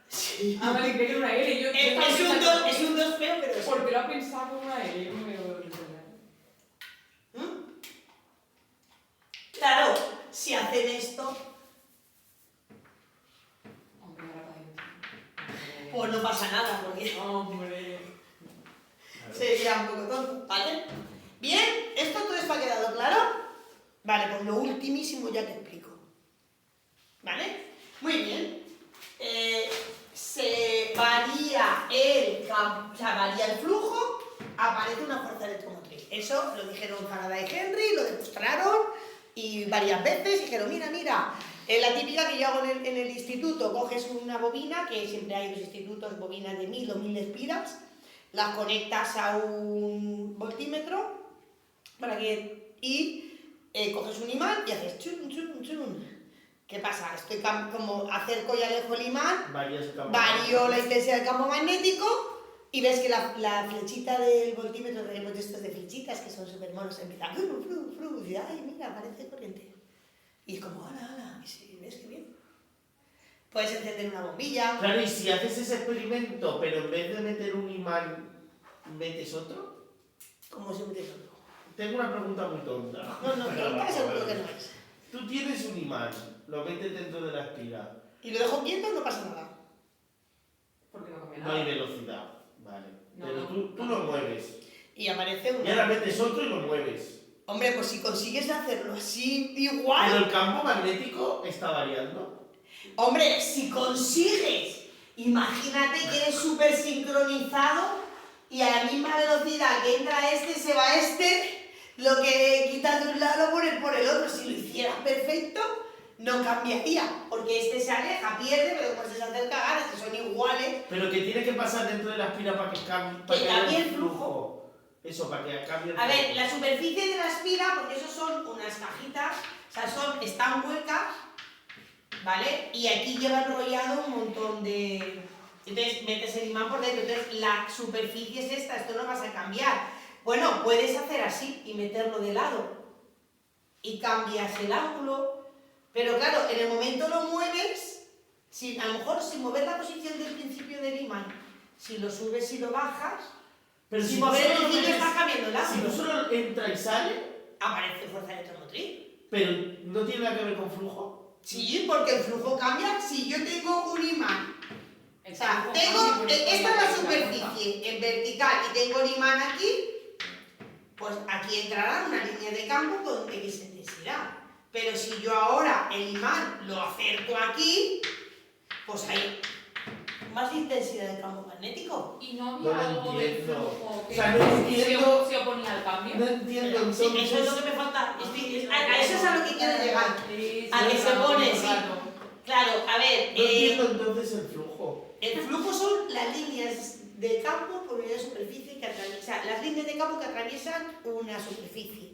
Sí. Ah, vale, creí que era una L. Yo estaba pensando- Es un 2 feo, pero es Porque lo ha pensado como una L. Yo no me lo entender. Claro, si hacen esto, Hombre, ahora para adentro. pues no pasa nada, porque Hombre. sería un poco tonto, ¿vale? Bien, todo esto ha quedado claro. Vale, pues lo ultimísimo ya te explico. ¿Vale? Muy bien. Se varía varía el flujo, aparece una fuerza electromotriz. Eso lo dijeron Faraday y Henry, lo demostraron y varias veces dijeron, mira, es la típica que yo hago en el instituto, coges una bobina, que siempre hay en los institutos bobinas de 1000 o 1000 espiras, las conectas a un voltímetro y coges un imán y haces chun, chun, chun. ¿Qué pasa? Estoy como acerco y alejo el imán, varío la intensidad del campo magnético y ves que la flechita del voltímetro, tenemos de estos de flechitas que son súper monos, empieza a y dice, ay, mira, aparece corriente. Y es como, ala, y si ves que bien. Puedes encender una bombilla. Claro, y si haces ese experimento, pero en vez de meter un imán, metes otro. ¿Cómo se mete todo? Tengo una pregunta muy tonta. No, tonta seguro que no es. Tú tienes un imán, lo metes dentro de la espira. Y lo dejo quieto, no pasa nada. Porque no cambia No nada. hay velocidad, vale. No, Pero no. tú lo mueves. Y aparece Y ahora una... metes otro y lo mueves. Hombre, pues si consigues hacerlo así Pero igual... el campo magnético está variando. Hombre, si consigues, imagínate que eres súper sincronizado y a la misma velocidad que entra este, se va este, lo que quitas de un lado lo pones por el otro. Si lo hicieras perfecto, no cambiaría, porque este se aleja, pierde, pero después se acerca, gana, que son iguales. Pero ¿qué tiene que pasar dentro de la espira para que cambie, Que cambie haya el flujo. Eso, para que cambie el A flujo. ver, la superficie de la espira, porque eso son unas cajitas, o sea, están huecas, ¿vale? Y aquí lleva enrollado un montón de... Entonces metes el imán por dentro, entonces la superficie es esta, esto no vas a cambiar. Bueno, puedes hacer así y meterlo de lado. y cambias el ángulo, pero claro, en el momento lo mueves, a lo mejor sin mover la posición del principio del imán, si lo subes y lo bajas, Pero sin tú mover el solo principio metes- está cambiando el Si tú ángulo. solo entra y sale, Aparece fuerza electromotriz. pero no tiene nada que ver con flujo. Sí, porque el flujo cambia si yo tengo un imán. O sea, El tengo, flujo cambia y por esta es eso la cambia fuerza. superficie en vertical y tengo el imán aquí, pues aquí entrará una línea de campo con X intensidad. Pero si yo ahora el imán lo acerco aquí, pues hay más intensidad de campo magnético. ¿Y no No había lo algo del entiendo. flujo que O sea, no entiendo- se oponía al cambio? No entiendo Sí, entonces. eso es lo que me falta. A eso es a lo que quiero llegar. A que se pone, sí. Claro, a ver, No entiendo entonces el flujo. el flujo son las líneas de campo por unidad de superficie que atraviesan, las líneas de campo que atraviesan una superficie.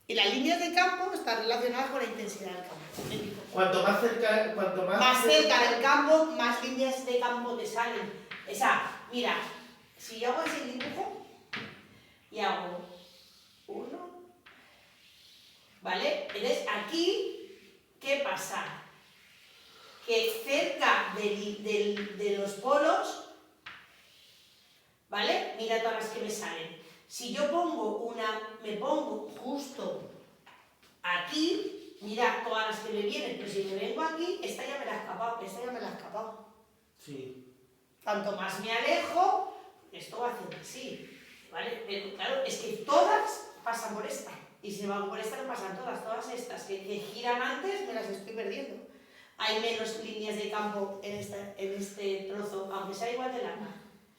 Y las líneas de campo están relacionadas con la intensidad del campo magnético. Cuanto más cerca, Más cerca del campo, más líneas de campo te salen. O sea, mira, si yo hago ese dibujo y hago uno, ¿vale? Entonces aquí, ¿qué pasa? Que cerca de los polos, ¿vale? Mira todas las que me salen. Si yo me pongo justo aquí, mira todas las que me vienen, pero si me vengo aquí, esta ya me la he escapado, esta ya me la he escapado. Sí. Cuanto más me alejo, esto va haciendo así, ¿vale? Pero claro, es que todas pasan por esta. Y si van por esta, no pasan todas estas que giran antes, me las estoy perdiendo. Hay menos líneas de campo en este trozo, aunque sea igual de larga.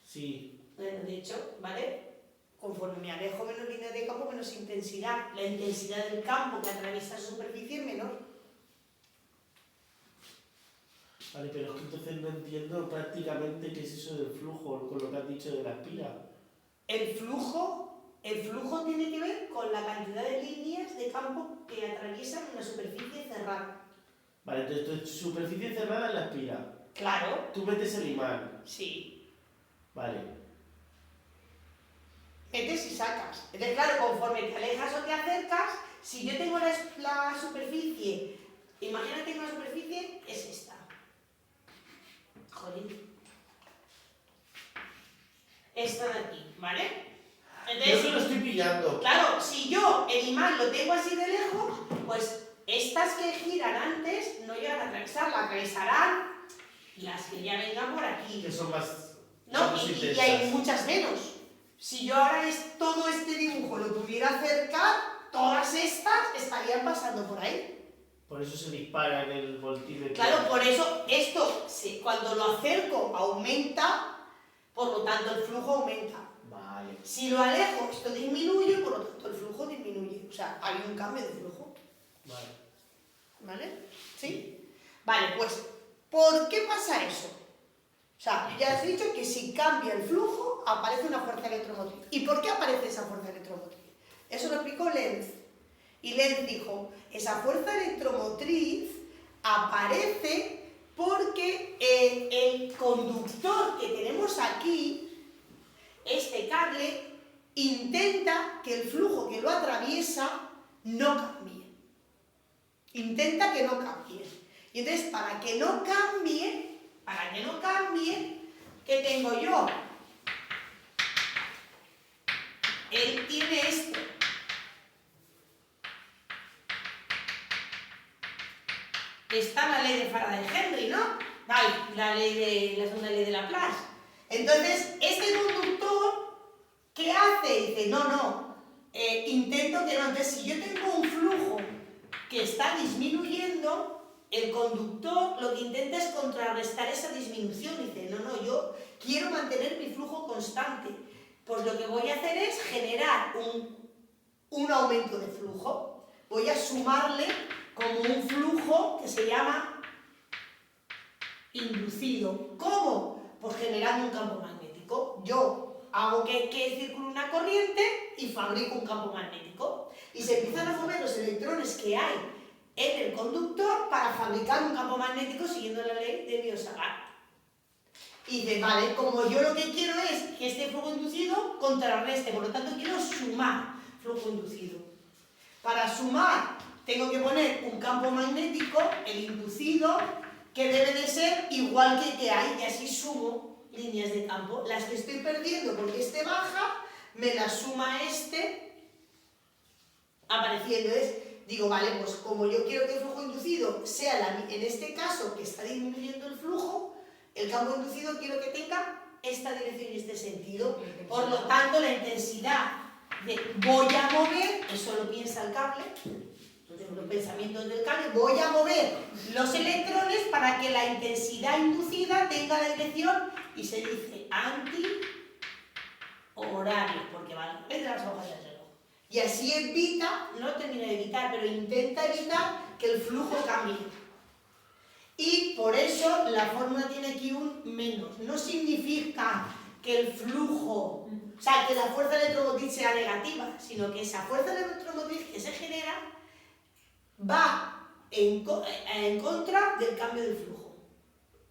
Sí. De hecho, ¿vale? Conforme me alejo, menos líneas de campo, menos intensidad. La intensidad del campo que atraviesa su superficie es menor. Vale, pero es que entonces no entiendo prácticamente qué es eso del flujo, con lo que has dicho de la espira. El flujo tiene que ver con la cantidad de líneas de campo que atraviesan una superficie cerrada. Vale, entonces tu superficie cerrada es la espira. Claro, Tú metes el imán. sí. Vale. Metes y sacas. Entonces, claro, conforme te alejas o te acercas, si yo tengo la superficie, imagínate que una superficie es esta. Joder. Esta de aquí, ¿vale? Yo se lo estoy pillando. Claro, si yo el imán lo tengo así de lejos, pues estas que giran antes no llegan a atravesarla, atravesarán las que ya vengan por aquí. Que son más. No, más y intensas. hay muchas menos. Si yo ahora todo este dibujo lo pudiera acercar, todas estas estarían pasando por ahí. Por eso se dispara en el voltímetro. Claro, por eso esto, cuando lo acerco, aumenta, por lo tanto el flujo aumenta. Vale. Si lo alejo, esto disminuye, por lo tanto el flujo disminuye. O sea, hay un cambio de flujo. Vale. ¿Vale? ¿Sí? Vale, pues, ¿por qué pasa eso? O sea, ya has dicho que si cambia el flujo, aparece una fuerza electromotriz. ¿Y por qué aparece esa fuerza electromotriz? Eso lo explicó Lenz. Y Lenz dijo, esa fuerza electromotriz aparece porque el conductor que tenemos aquí, este cable, intenta que el flujo que lo atraviesa no cambie. Intenta que no cambie. Y entonces, para que no cambie, ¿qué tengo yo? Él tiene esto. Está la ley de Faraday-Henry, ¿no? Vale, la segunda ley de Laplace. Entonces, este conductor, ¿qué hace? Dice, no, intento que no. Entonces, si yo tengo un flujo que está disminuyendo, el conductor lo que intenta es contrarrestar esa disminución. Dice, no, yo quiero mantener mi flujo constante. Pues lo que voy a hacer es generar un aumento de flujo. Voy a sumarle como un flujo que se llama inducido. ¿Cómo? Pues generando un campo magnético. Yo hago que circule una corriente y fabrico un campo magnético. Y se empiezan a mover los electrones que hay en el conductor para fabricar un campo magnético siguiendo la ley de Biot-Savart. Y dice, vale, como yo lo que quiero es que este flujo inducido contrarreste, por lo tanto quiero sumar flujo inducido. Para sumar tengo que poner un campo magnético, el inducido, que debe de ser igual que hay, y así sumo líneas de campo. Las que estoy perdiendo porque este baja, me las suma este apareciendo. Digo, vale, pues como yo quiero que el flujo inducido sea, en este caso, que está disminuyendo el flujo, el campo inducido quiero que tenga esta dirección y este sentido. Por lo tanto, la intensidad de voy a mover, eso lo piensa el cable, los pensamientos del cable, voy a mover los electrones para que la intensidad inducida tenga la dirección, y se dice anti-horario, porque va entre las hojas del reloj. Y así evita, no termina de evitar, pero intenta evitar que el flujo cambie. Y por eso la fórmula tiene aquí un menos. No significa que el flujo, o sea, que la fuerza electromotriz sea negativa, sino que esa fuerza electromotriz que se genera va en contra del cambio del flujo.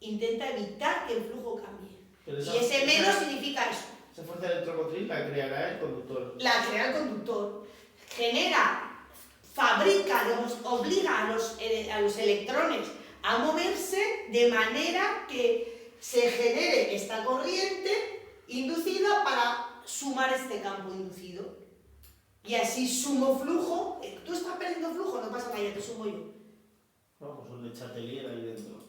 Intenta evitar que el flujo cambie. Y ese menos significa eso. Esa fuerza electromotriz la creará el conductor. La crea el conductor. Fabrica, digamos, obliga a los electrones a moverse de manera que se genere esta corriente inducida para sumar este campo inducido. Y así sumo flujo. Tú estás perdiendo flujo, no pasa nada, ya te sumo yo. Vamos, un de chatelier ahí dentro.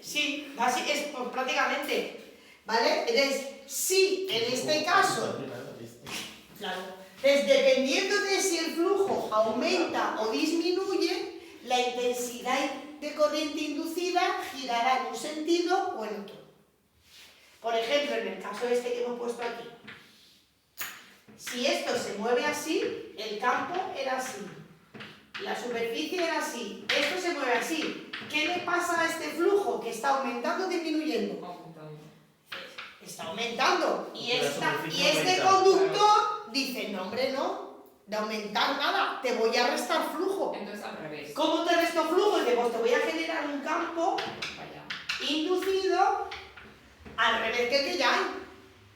Sí, así es pues, prácticamente. ¿Vale? Entonces, sí, en este caso, claro, entonces, dependiendo de si el flujo aumenta o disminuye, la intensidad de corriente inducida girará en un sentido o en otro. Por ejemplo, en el caso este que hemos puesto aquí, si esto se mueve así, el campo era así, la superficie era así, esto se mueve así. ¿Qué le pasa a este flujo que está aumentando o disminuyendo? Está aumentando. Y este conductor dice, no hombre, no, de aumentar nada, te voy a restar flujo. Entonces al revés. ¿Cómo te resto flujo? Pues te voy a generar un campo inducido al revés que el que ya hay,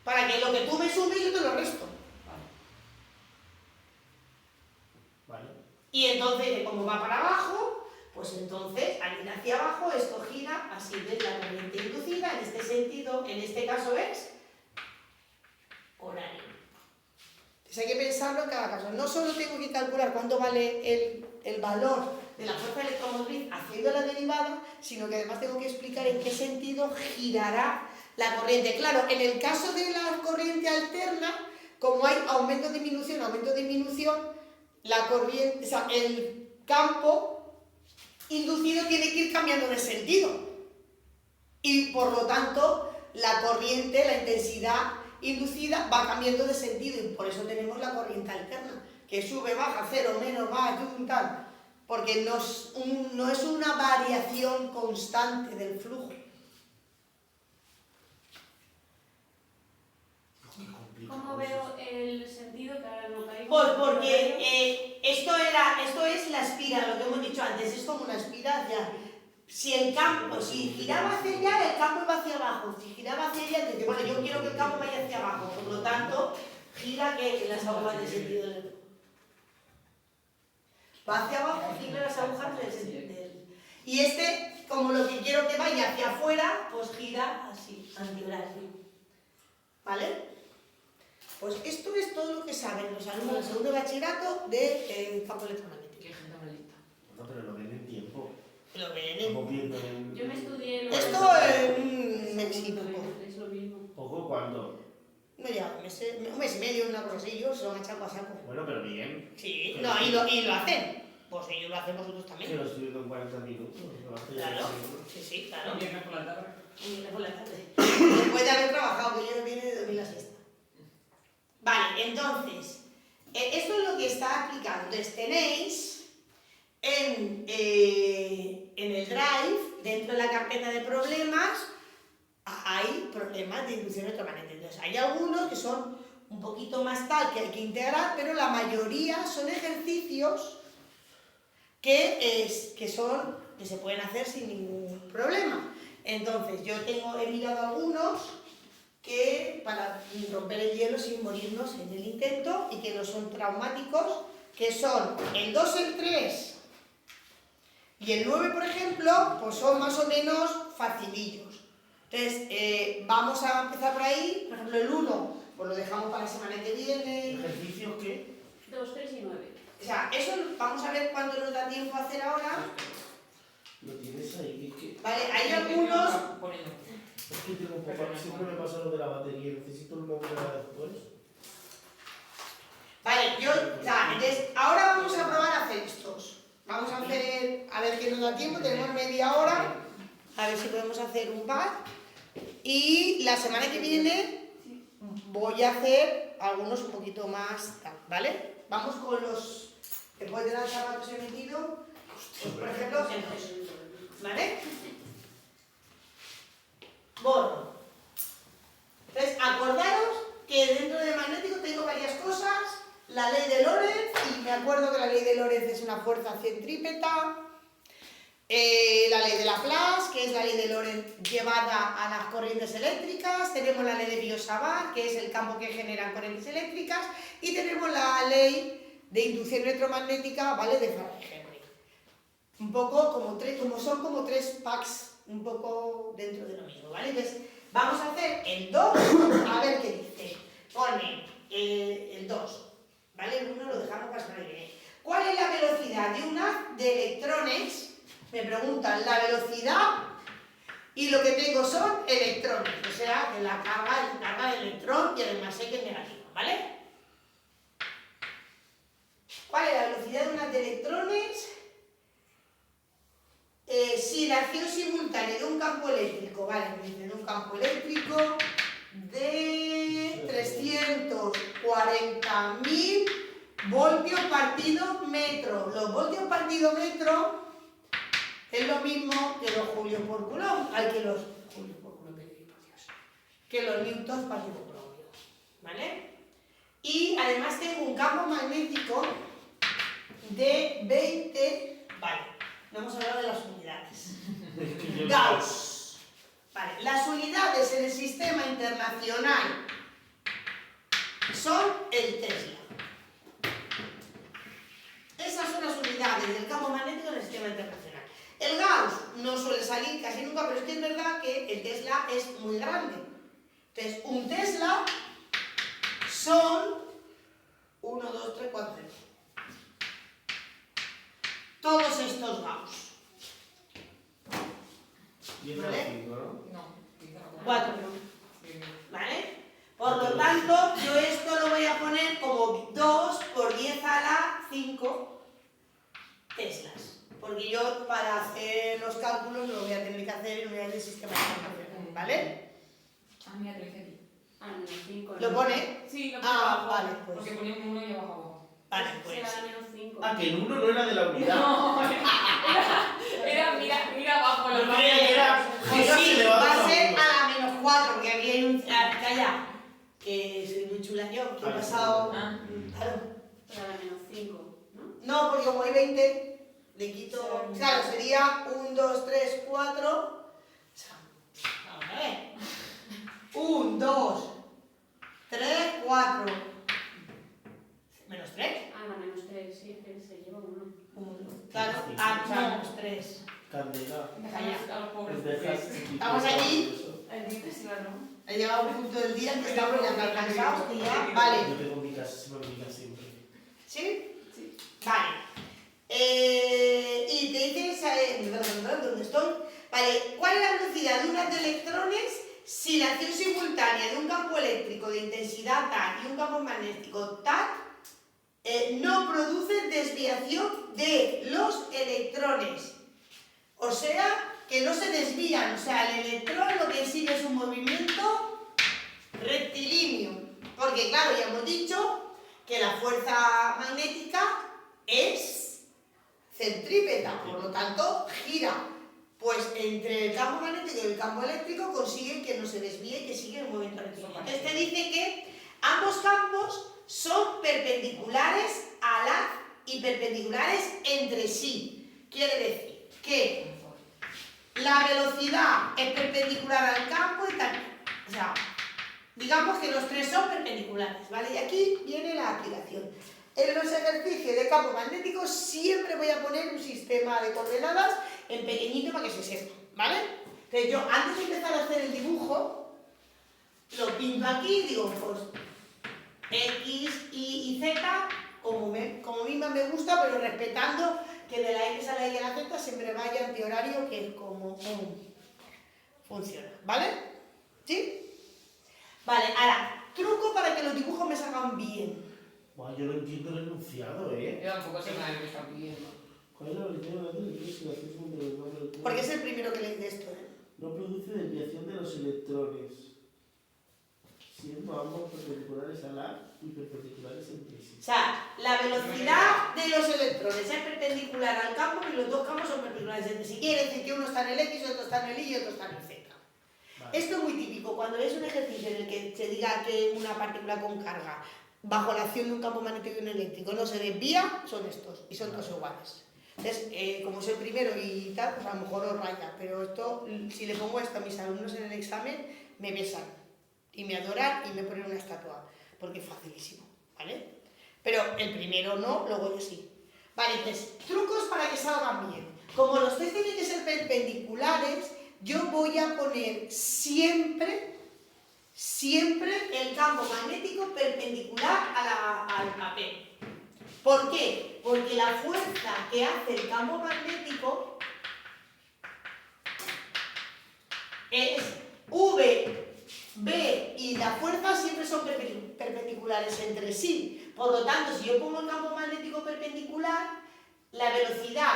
para que lo que tú me sumes yo te lo resto. Vale. Y entonces, como va para abajo, pues entonces al ir hacia abajo esto gira, así ves la corriente inducida, en este sentido, en este caso es horario. Entonces hay que pensarlo en cada caso. No solo tengo que calcular cuánto vale el valor de la fuerza electromotriz haciendo la derivada, sino que además tengo que explicar en qué sentido girará la corriente. Claro, en el caso de la corriente alterna, como hay aumento-disminución, la corriente, o sea, el campo inducido tiene que ir cambiando de sentido. Y por lo tanto, la corriente, la intensidad inducida va cambiando de sentido. Y por eso tenemos la corriente alterna, que sube, baja, cero, menos, más, tal. Porque no es una variación constante del flujo. ¿Cómo veo el sentido que ahora no caigo? Pues porque esto es la espiral, lo que hemos dicho antes, es como una espiral ya. Si giraba hacia allá, el campo iba hacia abajo. Si giraba hacia allá, entonces, bueno, yo quiero que el campo vaya hacia abajo, por lo tanto, gira que las agujas del sentido del... Va hacia abajo, gira las agujas del sentido del... Y este, como lo que quiero que vaya hacia afuera, pues gira así, antihorario. ¿Vale? Pues esto es todo lo que saben los alumnos del segundo de bachillerato de campo electromagnético. Qué gente más lista. No, pero lo ven en tiempo. Lo ven Como viendo en... Yo me estudié... Esto en México. Es lo mismo. ¿Poco cuándo? No ya, un mes y medio, una cosa así, ellos se lo han echado a saco. Bueno, pero bien. Sí, Pero no, sí. y lo hacen. Pues ellos lo hacen vosotros Que también. lo estoy con 40 minutos. Lo hace ya Claro, en sí, claro. Un viernes por la tarde. Un viernes por la tarde. Después de haber trabajado, que yo viene de dormir la siesta. Vale, entonces, esto es lo que está aplicado. Entonces tenéis en el Drive, dentro de la carpeta de problemas, hay problemas de inducción electromagnética. Entonces hay algunos que son un poquito más tal que hay que integrar, pero la mayoría son ejercicios que se pueden hacer sin ningún problema. Entonces yo he mirado algunos que para romper el hielo sin morirnos en el intento y que no son traumáticos, que son el 2, el 3 y el 9, por ejemplo, pues son más o menos facilillos. Entonces, vamos a empezar por ahí. Por ejemplo, el 1, pues lo dejamos para la semana que viene. ¿Ejercicios qué? 2, 3 y 9. O sea, eso vamos a ver cuánto nos da tiempo a hacer ahora. Lo tienes ahí, es que... Vale, hay algunos... Es que tengo poco, siempre me pasa lo de la batería, necesito el móvil después. Vale, entonces, ahora vamos a probar a hacer estos. Vamos a hacer, a ver qué nos da tiempo, tenemos media hora. A ver si podemos hacer un par. Y la semana que viene voy a hacer algunos un poquito más, ¿vale? Vamos con los... Después de los zapatos he metido, pues, por ejemplo, estos, ¿vale? Borro. Entonces, acordaros que dentro de magnético tengo varias cosas. La ley de Lorentz, y me acuerdo que la ley de Lorentz es una fuerza centrípeta. La ley de Laplace, que es la ley de Lorentz llevada a las corrientes eléctricas. Tenemos la ley de Biot-Savart, que es el campo que generan corrientes eléctricas. Y tenemos la ley de inducción electromagnética, ¿vale? De Faraday-Henry. Un poco son como tres packs, un poco dentro de lo mismo, ¿vale? Entonces, vamos a hacer el 2, a ver qué dice. Pone el 2, ¿vale? El 1 lo dejamos para semana que viene. ¿Cuál es la velocidad de un haz de electrones? Me preguntan la velocidad y lo que tengo son electrones, o sea, que la carga del electrón y el más X negativo, ¿vale? ¿Cuál es la velocidad de un haz de electrones? Si la acción simultánea de un campo eléctrico, ¿vale? Me dicen un campo eléctrico de 340.000 voltios partido metro. Los voltios partido metro es lo mismo que los julios por coulomb, que los newtons partido por ohmio, ¿vale? Y además tengo un campo magnético de 20, vale, no hemos hablado de las unidades. Gauss. Vale, las unidades en el sistema internacional son el Tesla. Esas son las unidades del campo magnético en el sistema internacional. El Gauss no suele salir casi nunca, pero es que es verdad que el Tesla es muy grande. Entonces, un Tesla son 1, 2, 3, 4, 5. Todos estos Gauss. ¿Vale? No. 4. ¿Vale? Por lo tanto, yo esto lo voy a poner como 2 por 10 a la 5 Teslas. Porque yo para hacer los cálculos lo voy a tener que hacer en unidades de sistema internacional, ¿vale? Ah, mira, te lo hice aquí. Menos 5. ¿Lo pone? Sí, lo puse Ah, abajo, vale, pues. porque ponía un 1 y abajo abajo. Vale, pues. Será menos 5. Ah, que el 1 no era de la unidad. No, mira abajo. Yo creía que era... Pues sí, elevado va a ser uno. a la -4, porque aquí hay un... Calla, que soy muy chula yo, que he pasado... Ah. Claro. Será menos 5, ¿no? No, porque como hay 20, le quito... Claro, sería 1, 2, 3, 4... Vamos a ver. 1, 2, 3, 4... ¿Menos 3? Ah, la menos 3, sí, que se lleva 1. 1. Claro, menos 3. Candela. Deja ya a los pobres. Estamos aquí. El diente sí, claro. He llegado a un punto del día que estamos ya tan cansados que ya... Vale. Yo tengo mi casa, se me olvida siempre. ¿Sí? Sí. Vale. Y te dices... ¿Dónde estoy? Vale. ¿Cuál es la velocidad de un haz de electrones si la acción simultánea de un campo eléctrico de intensidad tal y un campo magnético tal no produce desviación de los electrones? O sea, que no se desvían. O sea, el electrón lo que sigue es un movimiento rectilíneo. Porque, claro, ya hemos dicho que la fuerza magnética es centrípeta, por lo tanto, gira. Pues entre el campo magnético y el campo eléctrico consiguen que no se desvíe y que siga un movimiento rectilíneo. Entonces te dice que ambos campos son perpendiculares al haz y perpendiculares entre sí. Quiere decir que la velocidad es perpendicular al campo y tal. O sea, digamos que los tres son perpendiculares, ¿vale? Y aquí viene la aplicación. en los ejercicios de campo magnético siempre voy a poner un sistema de coordenadas en pequeñito para que se sepa, ¿vale? Entonces yo antes de empezar a hacer el dibujo, lo pinto aquí y digo, pues X, Y y Z, como a mí más me gusta, pero respetando que de la X a la Y a la Z siempre vaya antihorario, que es como funciona, ¿vale? ¿Sí? Vale, ahora, truco para que los dibujos me salgan bien. Buah, yo no entiendo el enunciado, ¿eh? Yo tampoco sé nada de lo que está pidiendo. ¿Cuál es la orientación de la electricidad de Porque es el primero que leí de esto, ¿eh? No produce desviación de los electrones, siendo ambos perpendiculares a la y perpendiculares entre sí. O sea, la velocidad de los electrones es perpendicular al campo y los dos campos son perpendiculares entre sí. Quiere decir que uno está en el X, otro está en el Y y otro está en el Z. Vale. Esto es muy típico. Cuando ves un ejercicio en el que se diga que una partícula con carga bajo la acción de un campo magnético y un eléctrico no se desvía, son estos y son todos iguales. Entonces, como soy el primero y tal, pues a lo mejor os raya, pero esto, si le pongo esto a mis alumnos en el examen, me besan y me adoran y me ponen una estatua, porque es facilísimo, ¿vale? Pero el primero no, luego yo sí. Vale, entonces, trucos para que salgan bien. Como los test tienen que ser perpendiculares, yo voy a poner siempre el campo magnético perpendicular al papel. ¿Por qué? Porque la fuerza que hace el campo magnético es V, B y la fuerza siempre son perpendiculares entre sí. Por lo tanto, si yo pongo el campo magnético perpendicular, la velocidad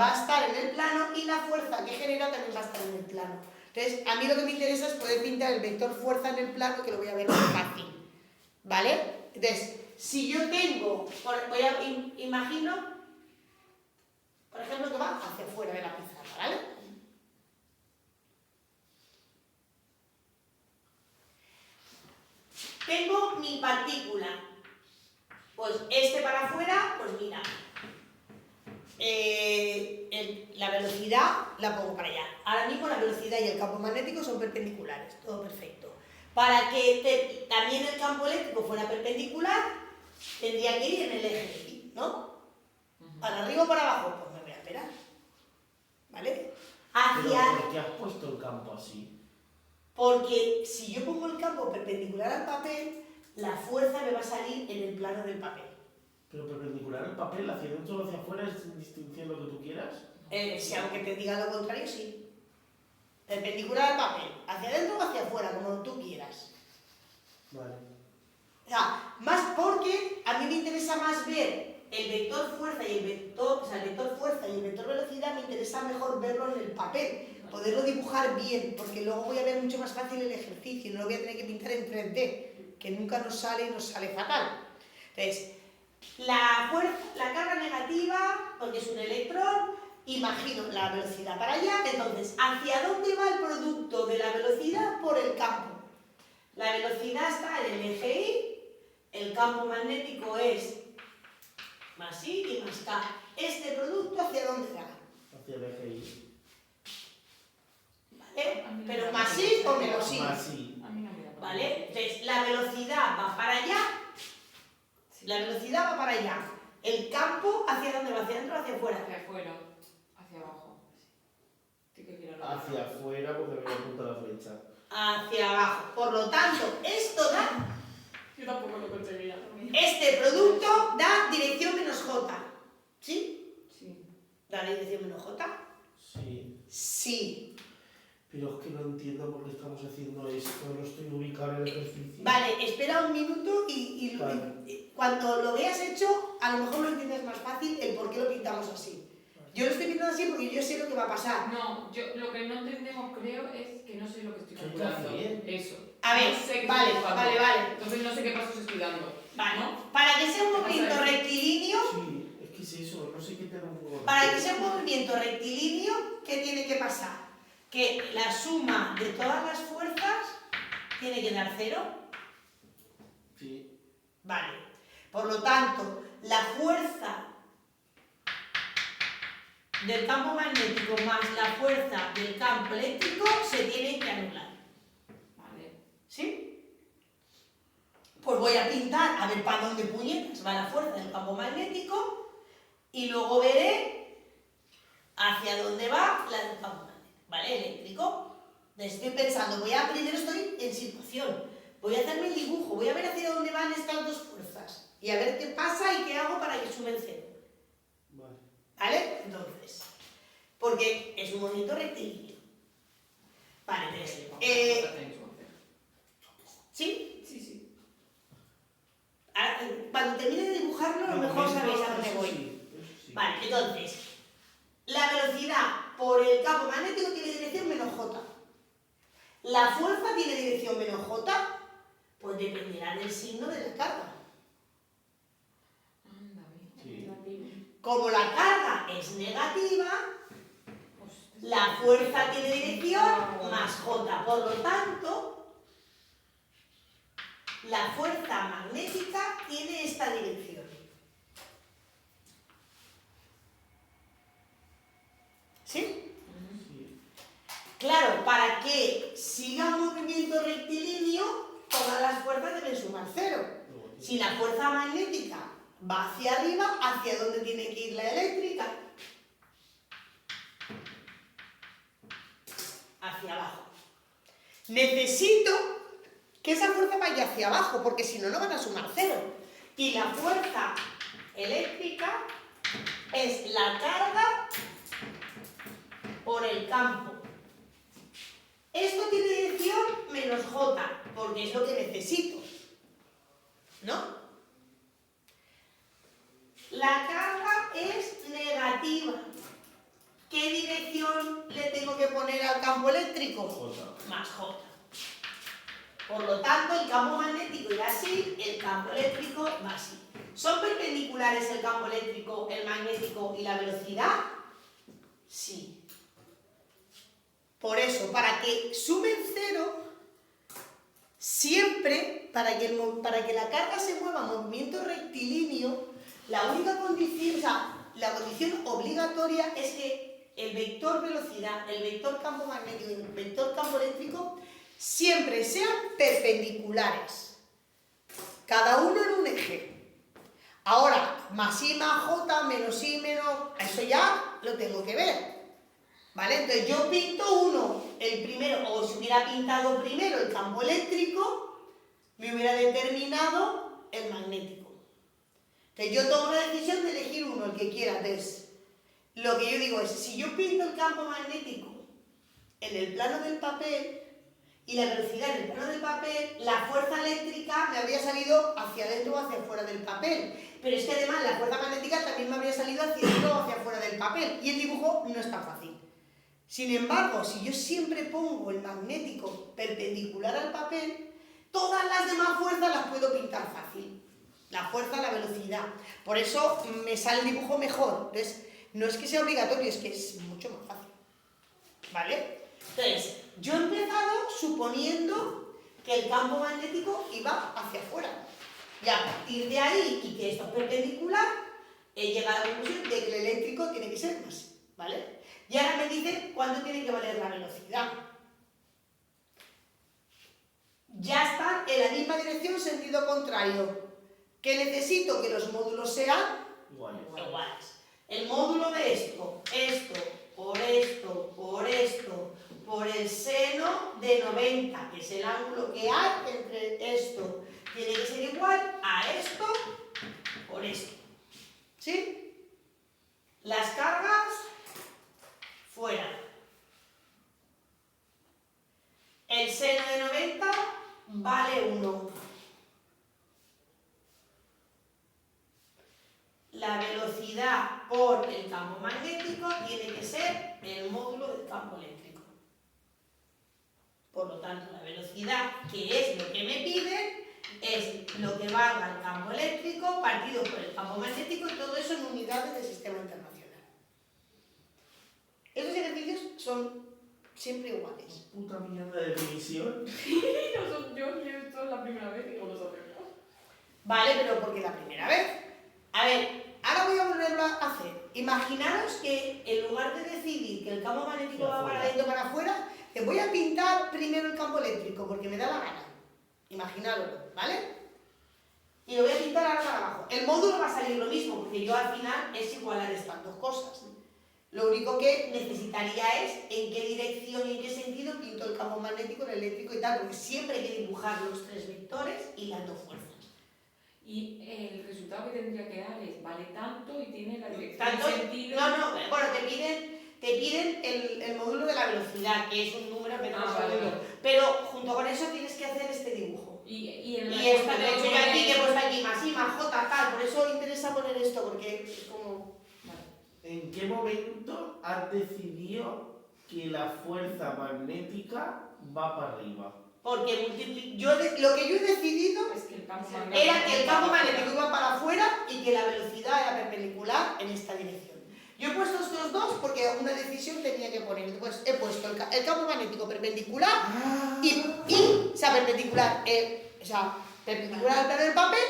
va a estar en el plano y la fuerza que genera también va a estar en el plano. Entonces, a mí lo que me interesa es poder pintar el vector fuerza en el plano, que lo voy a ver muy fácil, ¿vale? Entonces, si yo tengo, imagino, por ejemplo, que va hacia afuera de la pizarra, ¿vale? Tengo mi partícula, pues este para afuera, pues mira, la velocidad la pongo para allá. Ahora mismo la velocidad y el campo magnético son perpendiculares, todo perfecto. Para que también el campo eléctrico fuera perpendicular, tendría que ir en el eje X, ¿no? Para arriba o para abajo, pues me voy a esperar, ¿vale? ¿Pero por qué has puesto el campo así? Porque si yo pongo el campo perpendicular al papel, la fuerza me va a salir en el plano del papel. Pero perpendicular al papel, hacia dentro o hacia afuera, es sin distinción lo que tú quieras. Si aunque te diga lo contrario, sí. Perpendicular al papel, hacia adentro o hacia afuera, como tú quieras. Vale. O sea, más porque a mí me interesa más ver el vector fuerza y el vector fuerza y el vector velocidad, me interesa mejor verlo en el papel, poderlo dibujar bien, porque luego voy a ver mucho más fácil el ejercicio y no lo voy a tener que pintar en 3D, que nunca nos sale y nos sale fatal. Entonces, la carga negativa, porque es un electrón, imagino la velocidad para allá, entonces, ¿hacia dónde va el producto de la velocidad? Por el campo. La velocidad está en el eje Y, el campo magnético es más I y más K. ¿Este producto hacia dónde va? Hacia el eje Y. ¿Vale? Pero más I o menos I. Más I. A mí no me da. ¿Vale? Entonces, la velocidad va para allá. La velocidad va para allá. El campo, ¿hacia dónde va? ¿Hacia adentro o hacia afuera? Hacia afuera, hacia abajo. Sí que quiero lo Hacia afuera, porque me apunta la flecha. Hacia abajo. Por lo tanto, esto da, Yo tampoco lo conseguiría. este producto da dirección menos J. ¿Sí? Sí. ¿Da dirección menos J? Sí. Sí. Pero es que no entiendo por qué estamos haciendo esto, no estoy ubicado en el ejercicio. Vale, espera un minuto y Vale. cuando lo veas hecho, a lo mejor lo entiendes más fácil el por qué lo pintamos así. Yo lo estoy pintando así porque yo sé lo que va a pasar. No, lo que no entendemos, creo, es que no sé lo que estoy ¿Qué hay que calculando. hacer? Eso. A ver, No sé qué vale, estoy dibujando. vale. Entonces no sé qué pasos estoy dando. Vale. ¿No? Para que sea un ¿Qué movimiento pasa ahí? rectilíneo, Sí, es que es eso, no sé qué tengo. para que sea un movimiento rectilíneo, ¿qué tiene que pasar? Que la suma de todas las fuerzas tiene que dar 0. Sí. Vale. Por lo tanto, la fuerza del campo magnético más la fuerza del campo eléctrico se tienen que anular. Vale. ¿Sí? Pues pues voy a pintar a ver para dónde puñetas va la fuerza del campo magnético y luego veré hacia dónde va la del campo magnético, ¿vale? Eléctrico. Estoy pensando, primero estoy en situación, voy a hacerme el dibujo, voy a ver hacia dónde van estas dos fuerzas y a ver qué pasa y qué hago para que sumen cero. ¿Vale? Entonces, porque es un movimiento rectilíneo. Vale, entonces, ¿sí? Sí, sí. Cuando termine de dibujarlo, a lo mejor sabéis a dónde voy. Sí. Vale, entonces, la velocidad por el campo magnético tiene dirección menos j. La fuerza tiene dirección menos j, pues dependerá del signo de la carga. Sí. Como la carga es negativa, la fuerza tiene dirección más j. Por lo tanto, la fuerza magnética tiene esta dirección. ¿Sí? Sí. Claro, para que siga un movimiento rectilíneo, todas las fuerzas deben sumar cero. Si la fuerza magnética va hacia arriba, ¿hacia dónde tiene que ir la eléctrica? Hacia abajo. Necesito que esa fuerza vaya hacia abajo, porque si no, no van a sumar cero. Y la fuerza eléctrica es la carga por el campo. Esto tiene dirección menos j, porque es lo que necesito, ¿no? La carga es negativa. ¿Qué dirección le tengo que poner al campo eléctrico? J. Más j. Por lo tanto, el campo magnético irá así, el campo eléctrico va así. ¿Son perpendiculares el campo eléctrico, el magnético y la velocidad? Sí. Por eso, para que sumen cero, siempre, para que la carga se mueva en movimiento rectilíneo, la única condición, o sea, la condición obligatoria es que el vector velocidad, el vector campo magnético y el vector campo eléctrico siempre sean perpendiculares, cada uno en un eje. Ahora, más i más j, menos i menos, eso ya lo tengo que ver. ¿Vale? Entonces yo pinto uno, el primero, o si hubiera pintado primero el campo eléctrico, me hubiera determinado el magnético. Entonces yo tomo la decisión de elegir uno, el que quiera. Entonces, lo que yo digo es, si yo pinto el campo magnético en el plano del papel y la velocidad en el plano del papel, la fuerza eléctrica me habría salido hacia adentro o hacia afuera del papel. Pero es que además la fuerza magnética también me habría salido hacia adentro o hacia afuera del papel. Y el dibujo no es tan fácil. Sin embargo, si yo siempre pongo el magnético perpendicular al papel, todas las demás fuerzas las puedo pintar fácil. La fuerza, la velocidad. Por eso me sale el dibujo mejor. Entonces, no es que sea obligatorio, es que es mucho más fácil. ¿Vale? Entonces, yo he empezado suponiendo que el campo magnético iba hacia afuera. Y a partir de ahí, y que esto es perpendicular, he llegado a la conclusión de que el eléctrico tiene que ser más. ¿Vale? Y ahora me dicen cuánto tiene que valer la velocidad. Ya están en la misma dirección, sentido contrario. ¿Qué necesito? Que los módulos sean iguales. El módulo de esto, por esto, por esto, por el seno de 90, que es el ángulo que hay entre esto, tiene que ser igual a esto por esto. ¿Sí? Las cargas fuera. El seno de 90 vale 1. La velocidad por el campo magnético tiene que ser el módulo del campo eléctrico. Por lo tanto, la velocidad, que es lo que me piden, es lo que valga el campo eléctrico partido por el campo magnético y todo eso en unidades del sistema internacional. Esos ejercicios son siempre iguales. Puta mierda de división. Yo esto es la primera vez que no lo sabemos. Vale, pero porque la primera vez. A ver, ahora voy a volverlo a hacer. Imaginaros que en lugar de decidir que el campo magnético va para adentro o para afuera, te voy a pintar primero el campo eléctrico porque me da la gana. Imaginároslo, ¿vale? Y lo voy a pintar ahora para abajo. El módulo va a salir lo mismo, porque yo al final es igualar estas dos cosas. Lo único que necesitaría es en qué dirección y en qué sentido pinto el campo magnético, el eléctrico y tal, porque siempre hay que dibujar los tres vectores y las dos fuerzas. Y el resultado que tendría que dar es, vale tanto y tiene la dirección Tanto, sentido. no, bueno, te piden el módulo de la velocidad, que es un número que no Ah, es vale, segundo. vale. Pero junto con eso tienes que hacer este dibujo. Y en la Y esto, cosa de hecho, yo poner- aquí que he puesto aquí más I, más J, tal, por eso interesa poner esto, porque es como... Vale. ¿En qué momento has decidido que la fuerza magnética va para arriba? Porque lo que yo he decidido Es que el campo era que el campo magnético iba para afuera y que la velocidad era perpendicular en esta dirección. Yo he puesto estos dos porque una decisión tenía que poner. Pues he puesto el campo magnético perpendicular o sea, perpendicular al plano del papel,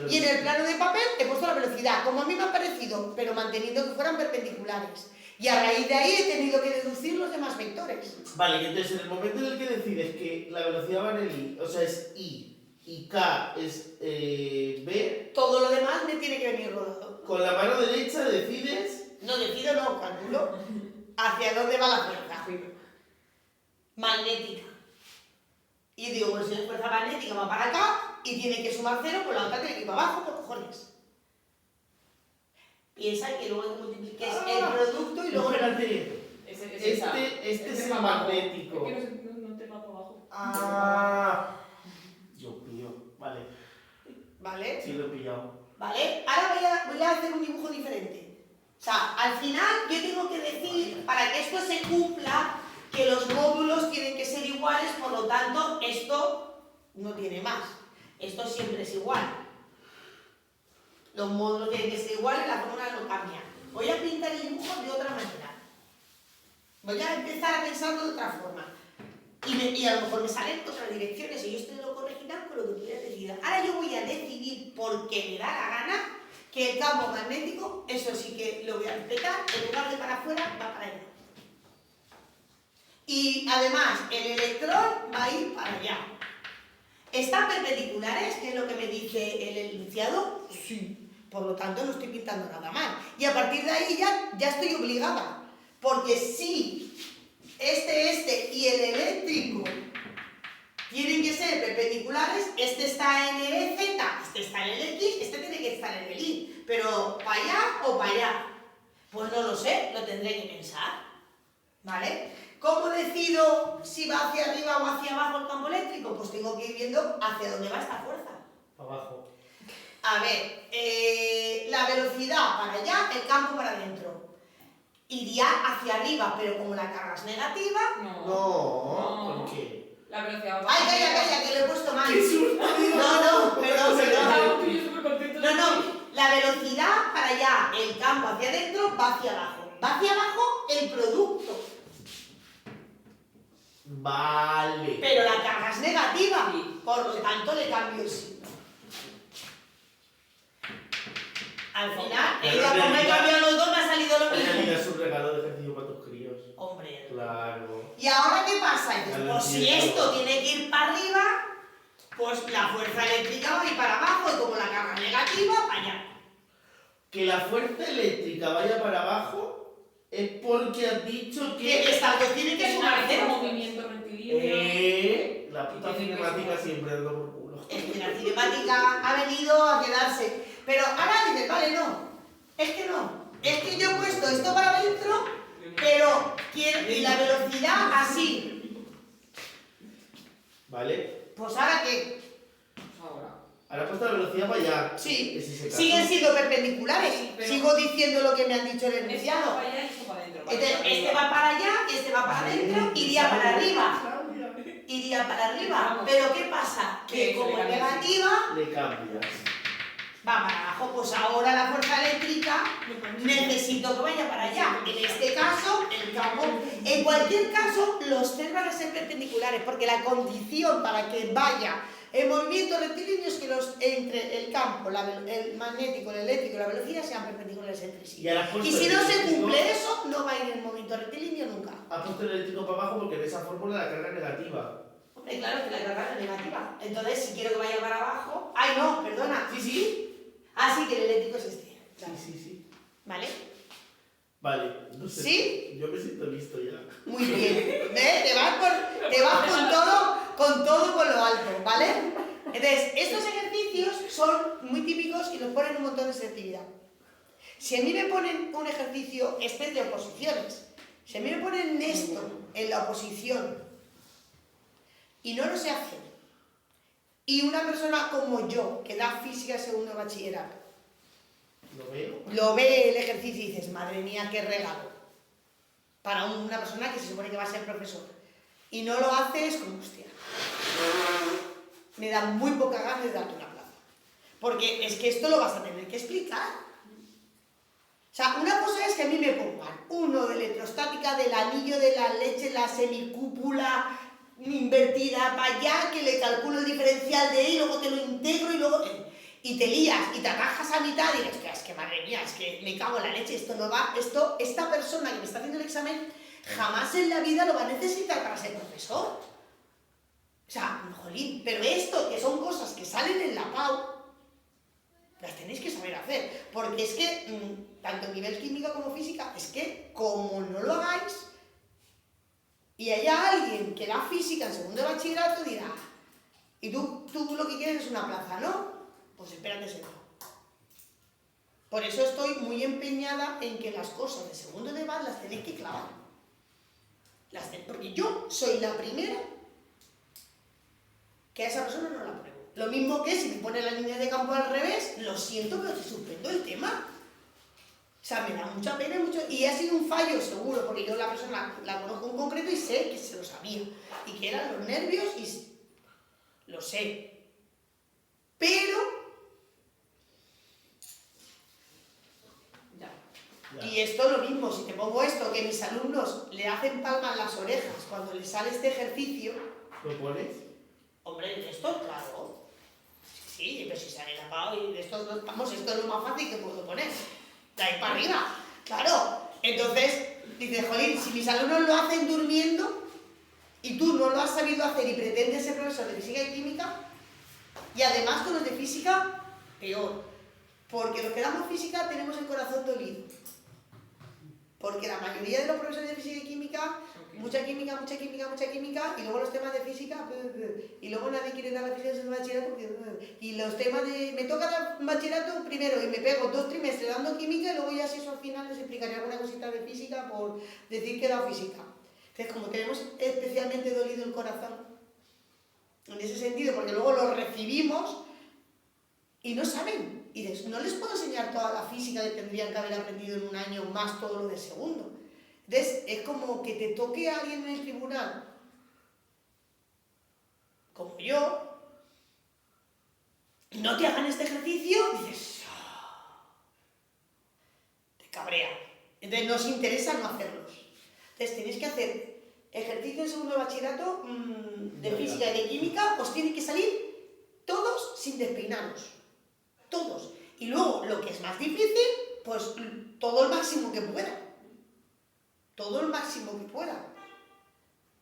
y en el plano de papel he puesto la velocidad, como a mí me ha parecido, pero manteniendo que fueran perpendiculares. Y a raíz de ahí he tenido que deducir los demás vectores. Vale, y entonces en el momento en el que decides que la velocidad va en el I, o sea, es I y K es B, Todo lo demás me tiene que venir rodado. con la mano derecha decides... No decido, no, calculo hacia dónde va la fuerza magnética. Y digo, pues si la fuerza magnética va para acá y tiene que sumar cero, pues la otra tiene que ir para abajo, por cojones. Piensa que luego multipliques el producto y luego... Espérate, Este es el va abajo. magnético. Es que no te va para abajo. Ah, Dios mío, vale, ¿Vale? sí lo he pillado. ¿Vale? Ahora voy a hacer un dibujo diferente. O sea, al final yo tengo que decir, para que esto se cumpla, que los módulos tienen que ser iguales, por lo tanto, esto no tiene más. Esto siempre es igual. Los módulos tienen que ser iguales, la fórmula no cambia. Voy a pintar el dibujo de otra manera. Voy a empezar a pensarlo de otra forma. Y a lo mejor me salen otras direcciones y yo esto lo corregirán con lo que tú hayas decidido. Ahora yo voy a decidir, porque me da la gana, que el campo magnético, eso sí que lo voy a respetar, en lugar de para afuera, va para allá. Y además, el electrón va a ir para allá. ¿Están perpendiculares? Que es lo que me dice el enunciado. Sí. Por lo tanto, no estoy pintando nada mal. Y a partir de ahí ya estoy obligada. Porque si este y el eléctrico tienen que ser perpendiculares, este está en el Z, este está en el X, este tiene que estar en el Y. Pero, ¿para allá o para allá? Pues no lo sé, lo tendré que pensar. ¿Vale? ¿Cómo decido si va hacia arriba o hacia abajo el campo eléctrico? Pues tengo que ir viendo hacia dónde va esta fuerza. Abajo. A ver, la velocidad para allá, el campo para adentro. Iría hacia arriba, pero como la carga es negativa... No, ¿por qué? La velocidad va ¡Ay, calla, que lo he puesto mal! ¡Qué susto! No, perdón. Estábamos tú y yo súper contentos. No, la velocidad para allá, el campo hacia adentro, va hacia abajo. Va hacia abajo el producto. Vale. Pero la carga es negativa, Sí. por lo tanto le cambio el signo. Al final, Pero como he cambiado los dos, me ha salido lo En mismo. realidad es un regalo de ejercicio para tus críos. Hombre. Claro. ¿Y ahora qué pasa? Dices, Ya lo pues si entiendo. esto tiene que ir para arriba, pues la fuerza eléctrica va a ir para abajo y como la carga es negativa, para allá. Que la fuerza eléctrica vaya para abajo es porque has dicho Que que... estas dos tienen que sumar un cero. movimiento rectilíneo. La puta Tiene que cinemática sumar. siempre dando por culo. Es que la cinemática ha venido a quedarse. Pero ahora dices, vale, no. Es que no. Es que yo he puesto esto para adentro, pero y la velocidad así. ¿Vale? Pues ahora qué. Ahora. Ahora he puesto la velocidad para allá. Sí. Es ese caso. Siguen siendo perpendiculares. Sí, pero- Sigo diciendo lo que me han dicho el Esto enunciado. para allá y esto para adentro. Entonces, este va para allá, este va para adentro, iría para arriba. Iría para arriba. Pero ¿qué pasa? Que como es negativa, Le cambias. va para abajo. Pues ahora la fuerza eléctrica necesito que vaya para allá. En este caso, el campo. En cualquier caso, los tres van a ser perpendiculares, porque la condición para que vaya en movimiento rectilíneo es que entre el campo, el magnético, el eléctrico y la velocidad sean perpendiculares entre sí. Y ahora has puesto Y si el no se eléctrico- cumple eso, no va a ir en movimiento rectilíneo nunca. Has puesto el eléctrico para abajo porque en esa fórmula la carga es negativa. Hombre, claro que la carga es negativa. Entonces, si quiero que vaya para abajo... ¡Ay, no! Perdona. Sí, sí. Ah, sí, que el eléctrico es este. Claro. Sí, sí, sí. ¿Vale? Vale, no sé. ¿Sí? Yo me siento listo ya. Muy bien. ¿Ves? Te vas con todo por lo alto, ¿vale? Entonces, estos ejercicios son muy típicos y nos ponen un montón de selectividad. Si a mí me ponen un ejercicio, este es de oposiciones, si a mí me ponen esto en la oposición y no lo sé hacer, y una persona como yo, que da física segundo de bachillerato, ¿Lo veo? lo ve el ejercicio y dices, madre mía, qué regalo, para una persona que se supone que va a ser profesor, y no lo hace, es como, hostia, me da muy poca ganas de darte una plaza, porque es que esto lo vas a tener que explicar. O sea, una cosa es que a mí me pongan uno de electrostática, del anillo de la leche, la semicúpula invertida para allá, que le calculo el diferencial de E y luego te lo integro y luego... y te lías y te atajas a mitad y dices, es que madre mía, es que me cago en la leche, esto no va, esta persona que me está haciendo el examen jamás en la vida lo va a necesitar para ser profesor. O sea, jolín, pero esto, que son cosas que salen en la PAU, las tenéis que saber hacer, porque es que, tanto en nivel química como física, es que como no lo hagáis, y haya alguien que da física en segundo de bachillerato, dirá, y tú lo que quieres es una plaza, ¿no? Pues espérate sentado. Por eso estoy muy empeñada en que las cosas de segundo de bachillerato las tenéis que clavar. Porque yo soy la primera que a esa persona no la pruebo. Lo mismo que si me pone la línea de campo al revés, lo siento, pero te suspendo el tema. O sea, me da mucha pena y ha sido un fallo seguro, porque yo la persona la conozco en concreto y sé que se lo sabía, y que eran los nervios y lo sé. Pero, Ya. y esto lo mismo, si te pongo esto, que mis alumnos le hacen palmas en las orejas cuando les sale este ejercicio, ¿Lo pones? hombre, de esto, claro. Sí, pero si sale la PAO y de esto, vamos, esto es lo más fácil que puedo poner. De ahí para arriba, claro. Entonces, dices, jolín, si mis alumnos lo hacen durmiendo y tú no lo has sabido hacer y pretendes ser profesor de física y química, y además con los de física, peor. Porque los que damos física tenemos el corazón dolido. Porque la mayoría de los profesores de física y química, mucha química, y luego los temas de física, y luego nadie quiere dar la física en el bachillerato, porque, y los temas de... Me toca dar bachillerato primero y me pego 2 trimestres dando química y luego ya si eso al final les explicaré alguna cosita de física por decir que he dado física. Entonces, como tenemos especialmente dolido el corazón, en ese sentido, porque luego lo recibimos y no saben. Y dices, no les puedo enseñar toda la física que tendrían que haber aprendido en un año más todo lo de segundo. Entonces, es como que te toque a alguien en el tribunal, como yo, y no te hagan este ejercicio, dices, te cabrea. Entonces, nos interesa no hacerlos. Entonces, tenéis que hacer ejercicio en segundo de bachillerato de física y de química, os tienen que salir todos sin despeinaros. Todos. Y luego, lo que es más difícil, pues todo el máximo que pueda. Todo el máximo que pueda.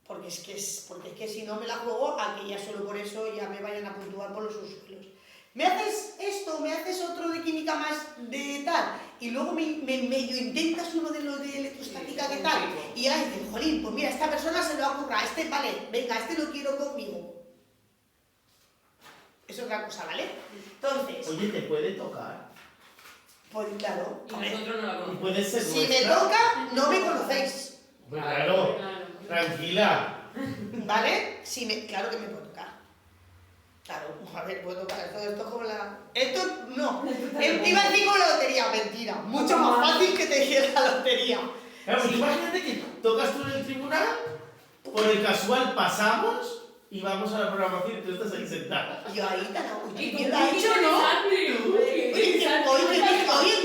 Porque es que si no me la juego a que ya solo por eso ya me vayan a puntuar por los subsuelos. Me haces esto, me haces otro de química más de tal, y luego me medio intentas uno de los de electrostática que tal, y ahí dices, jolín, pues mira, esta persona se lo ha ocurrido, vale, venga, lo quiero conmigo. Es otra cosa, ¿vale? Entonces... Oye, ¿te puede tocar? Pues claro. Y nosotros no la ¿Y conocemos. puede ser Si me nuestra? toca, no me conocéis. Pues claro, tranquila. ¿Vale? Claro que me puedo tocar. Claro, a ver, puedo tocar esto como la... Esto no. Iba a decir como la lotería, mentira. Mucho más fácil que te dijera la lotería. Claro, pues imagínate que tocas tú en el tribunal, por el casual pasamos y vamos a la programación y tú estás ahí sentada. Yo ahí tan Y ¿quién lo ha hecho, no? Oye,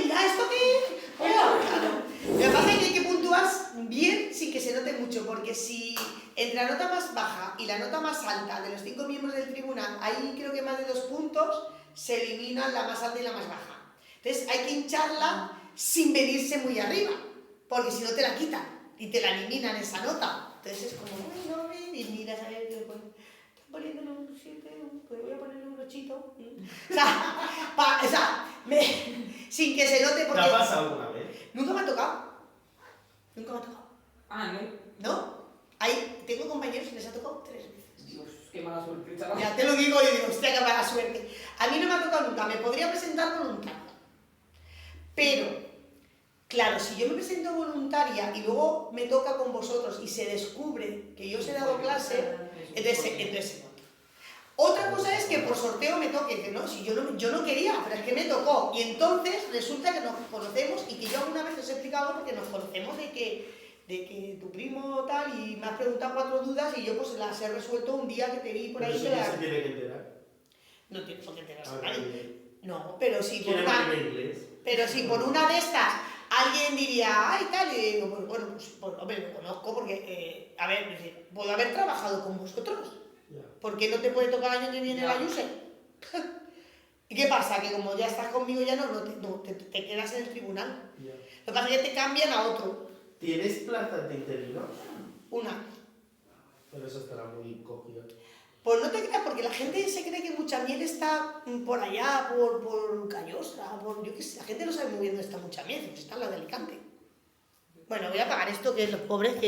mira, ¿esto qué? Claro. Lo que pasa es que hay que puntuar bien sin que se note mucho, porque si entre la nota más baja y la nota más alta de los 5 miembros del tribunal hay creo que más de 2 puntos, se eliminan la más alta y la más baja. Entonces hay que hincharla sin venirse muy arriba, porque si no te la quitan y te la eliminan esa nota. Entonces es como, ay, no, y miras a ver qué pone. poniéndole un 7, pues voy a ponerle un 8. O sea, sin que se note ¿Te porque... ha pasado alguna vez? Nunca me ha tocado. Nunca me ha tocado. Ah, no. ¿No? Tengo compañeros que les ha tocado 3 veces. Dios, qué mala suerte, chaval. Ya te lo digo y digo, hostia, qué mala suerte. A mí no me ha tocado nunca, me podría presentar voluntaria. Pero, claro, si yo me presento voluntaria y luego me toca con vosotros y se descubre que yo os he dado clase, entonces se nota. Otra cosa es que por sorteo me toque, que no, si yo no quería, pero es que me tocó. Y entonces resulta que nos conocemos y que yo alguna vez os he explicado porque nos conocemos de que tu primo tal y me has preguntado 4 dudas y yo pues las he resuelto un día que te vi por Pero ahí. eso ya se tiene que enterar. No tienes por qué enterarse Ah, nadie. bien. No, pero si por ¿Quiere una... aprender inglés? Pero si por una de estas alguien diría, ay, tal, y digo, bueno, pues hombre, lo conozco porque, a ver, decir, puedo haber trabajado con vosotros. Ya. ¿Por qué no te puede tocar el año que viene Ya. la user? ¿Y qué pasa? Que como ya estás conmigo ya te quedas en el tribunal. Ya. Lo que pasa es que te cambian a otro. ¿Tienes plazas de interinos? Una. Pero eso estará muy cogido. Pues no te creas, porque la gente se cree que Mucha Miel está por allá, por Callosa, yo qué sé, la gente no sabe muy bien dónde está Mucha Miel, está en la de Alicante. Bueno, voy a apagar esto, que los pobres que